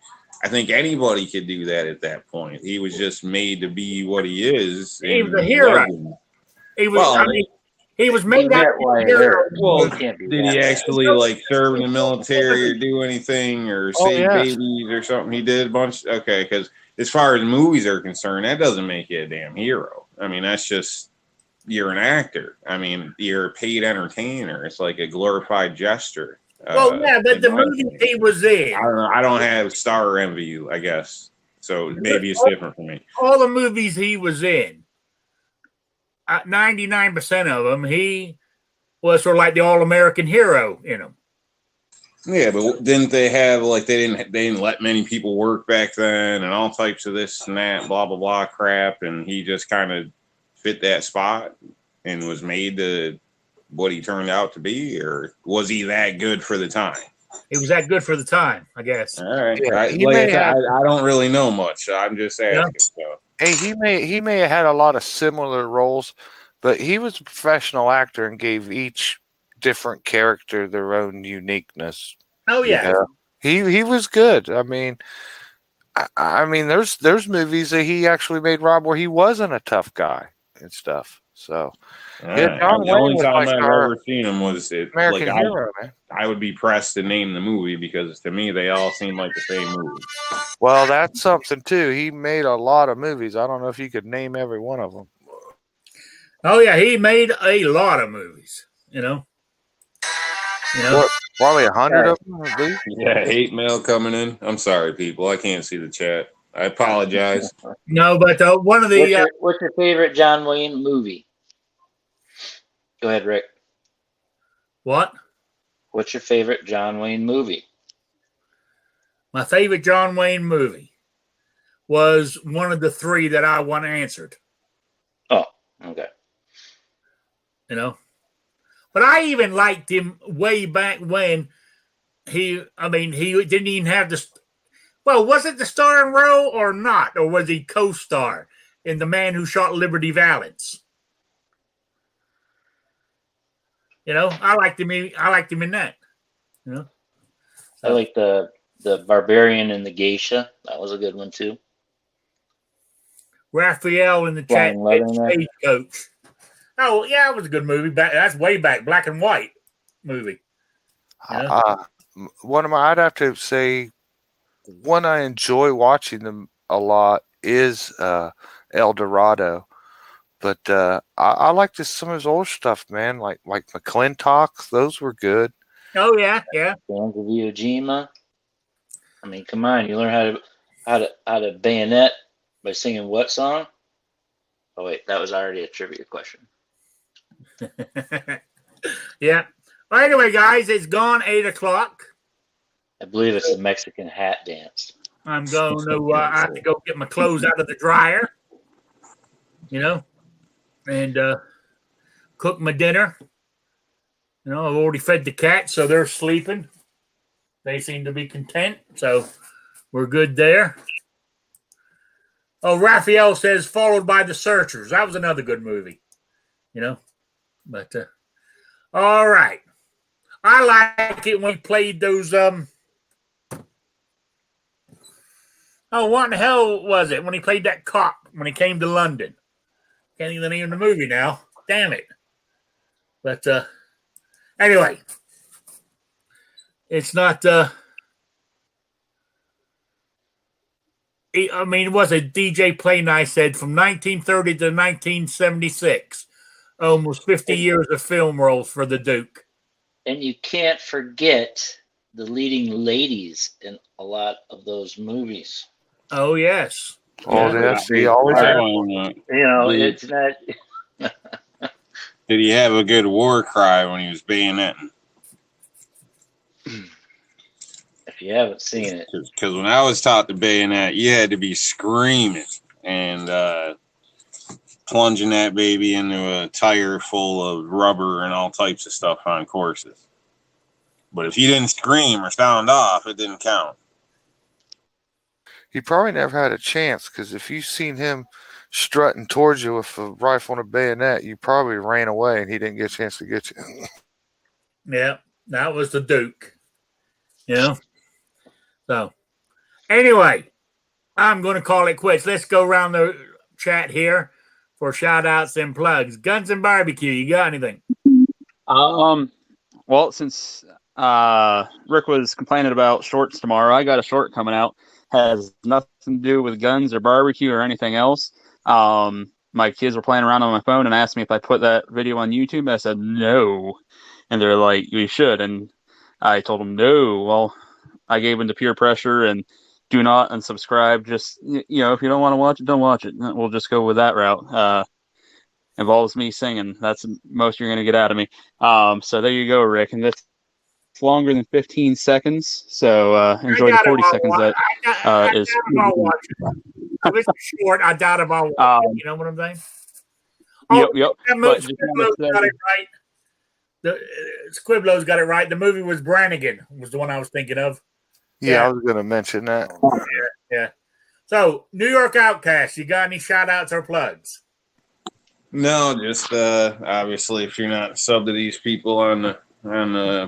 I think anybody could do that at that point. He was just made to be what he is. He was a hero. Legend. He was. Well, I mean, he was made out of a hero. Well, did he actually like serve in the military or do anything or save babies or something? He did a bunch. Okay, because as far as movies are concerned, that doesn't make you a damn hero. I mean, that's just you're an actor. I mean, you're a paid entertainer. It's like a glorified gesture. Well, yeah, but the movie he was in, I don't know. I don't have star envy, I guess. So maybe it's different for me. All the movies he was in, 99% of them, he was sort of like the all-American hero in them. Yeah, but didn't they have like they didn't let many people work back then and all types of this and that, blah blah blah crap, and he just kind of fit that spot and was made to what he turned out to be, or was he that good for the time? He was that good for the time, I guess. All right, yeah, I don't really know much. So I'm just asking. Yeah. So. Hey, he may have had a lot of similar roles, but he was a professional actor and gave each different character their own uniqueness. Oh yeah, he was good. I mean, there's movies that he actually made, Rob, where he wasn't a tough guy and stuff. So yeah, John the only time I've ever seen him was American Hero, man. I would be pressed to name the movie because to me they all seem like the same movie. Well, that's something too. He made a lot of movies. I don't know if you could name every one of them. Oh yeah, he made a lot of movies. You know. What, probably 100 of them. Yeah, hate mail coming in. I'm sorry, people. I can't see the chat. I apologize. No, but one of the what's your favorite John Wayne movie? Go ahead, Rick. What? What's your favorite John Wayne movie? My favorite John Wayne movie was one of the three that I want answered. Oh, okay. You know, but I even liked him way back when he didn't even have the. Well, was it the starring role or not, or was he co-star in The Man Who Shot Liberty Valance? You know, I liked him in that. You know, I like the Barbarian and the Geisha. That was a good one too. Raphael in the chat, Stagecoach. Oh yeah, it was a good movie. That's way back, black and white movie. You know? I'd have to say, one I enjoy watching them a lot is El Dorado. But I like some of his old stuff, man. Like McClintock, those were good. Oh yeah. Bands of Iwo Jima. I mean, come on, you learn how to bayonet by singing what song? Oh wait, that was already a trivia question. Yeah. Well, anyway, guys, it's gone 8:00. I believe it's the Mexican hat dance. I'm going to. I have to go get my clothes out of the dryer. You know. And cook my dinner. You know, I've already fed the cats, so they're sleeping. They seem to be content, so we're good there. Oh, Raphael says, followed by The Searchers. That was another good movie. You know, but all right. I like it when he played those. Oh, what in the hell was it when he played that cop when he came to London? Can't think of the name of the movie now. Damn it. But anyway, it's not. I mean, it was a DJ Play said from 1930 to 1976, almost 50 years of film roles for the Duke. And you can't forget the leading ladies in a lot of those movies. Oh yes. Oh, Yeah. yes. He always had. You know, it's not. Did he have a good war cry when he was bayoneting? If you haven't seen it, Because when I was taught to bayonet, you had to be screaming and plunging that baby into a tire full of rubber and all types of stuff on courses. But if you didn't scream or sound off, it didn't count. He probably never had a chance, because if you seen him strutting towards you with a rifle and a bayonet, you probably ran away and he didn't get a chance to get you. Yeah, that was the Duke. You know? So, anyway, I'm going to call it quits. Let's go around the chat here for shout outs and plugs. Guns and Barbecue, you got anything? Well, since Rick was complaining about shorts tomorrow, I got a short coming out. Has nothing to do with guns or barbecue or anything else. My kids were playing around on my phone and asked me if I put that video on YouTube. I said no, and they're like, "You should." And I told them no. Well, I gave in to peer pressure and do not unsubscribe. Just if you don't want to watch it, don't watch it. We'll just go with that route. Involves me singing. That's the most you're gonna get out of me. So there you go, Rick. And that's longer than 15 seconds, so enjoy the 40 seconds that is. If it's short, I doubt about watching. You know what I'm saying? Yep. Squiblo's got it right. Squiblo's got it right. The movie was Brannigan, was the one I was thinking of. Yeah, I was going to mention that. Yeah. So, New York Outcasts, you got any shout outs or plugs? No, just obviously, if you're not subbed to these people on the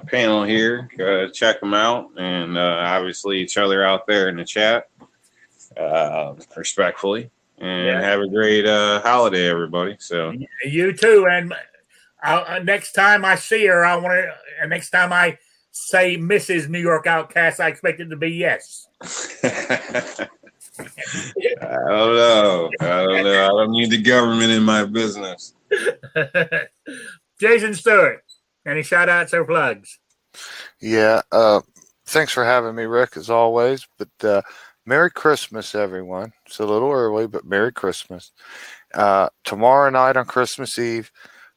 panel here, check them out, and obviously each other out there in the chat, respectfully, and have a great holiday, everybody. So you too, and next time I see her, I want to. And next time I say Mrs. New York Outcast, I expect it to be yes. I don't know. I don't need the government in my business. Jason Stewart, any shout outs or plugs? Yeah. Thanks for having me, Rick, as always. But Merry Christmas, everyone. It's a little early, but Merry Christmas. Tomorrow night on Christmas Eve,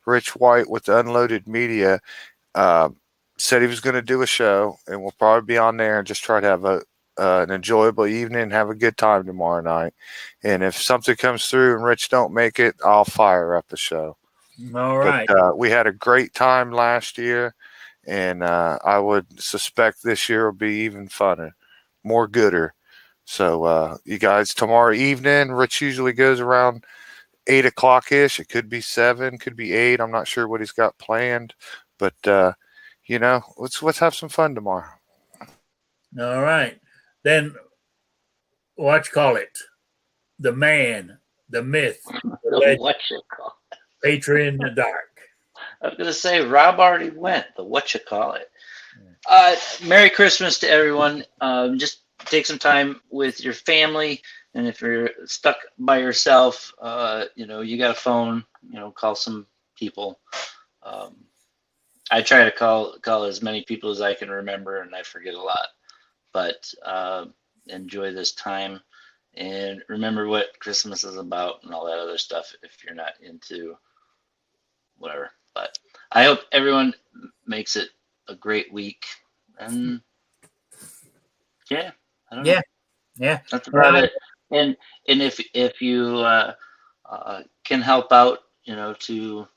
Rich White with the Unloaded Media said he was going to do a show, and we'll probably be on there and just try to have an enjoyable evening and have a good time tomorrow night. And if something comes through and Rich don't make it, I'll fire up the show. All right. But, we had a great time last year, and I would suspect this year will be even funner, more gooder. So you guys, tomorrow evening, Rich usually goes around 8 o'clock ish. It could be 7, could be 8. I'm not sure what he's got planned, but let's have some fun tomorrow. All right. Then what you call it? The man, the myth, the legend, what you call it? Patriot in the dark. I was going to say, Rob already went, the what you call it. Merry Christmas to everyone. Just take some time with your family. And if you're stuck by yourself, you got a phone, call some people. I try to call as many people as I can remember, and I forget a lot. But enjoy this time and remember what Christmas is about and all that other stuff if you're not into whatever. But I hope everyone makes it a great week. And I don't know. Yeah. That's about it. And if you can help out, to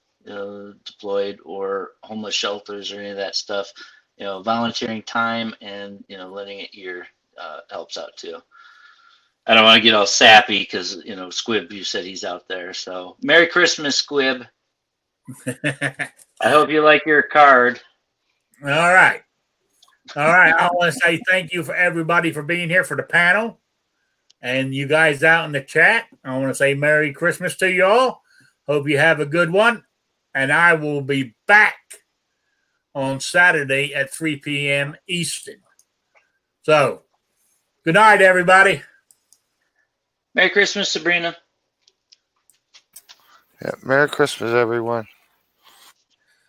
deployed or homeless shelters or any of that stuff, volunteering time and lending it ear helps out too. I don't want to get all sappy because Squib, you said he's out there. So Merry Christmas, Squib. I hope you like your card. All right. I want to say thank you for everybody for being here for the panel, and you guys out in the chat. I want to say Merry Christmas to you all. Hope you have a good one. And I will be back on Saturday at 3 p.m. Eastern. So, good night, everybody. Merry Christmas, Sabrina. Yeah, Merry Christmas, everyone.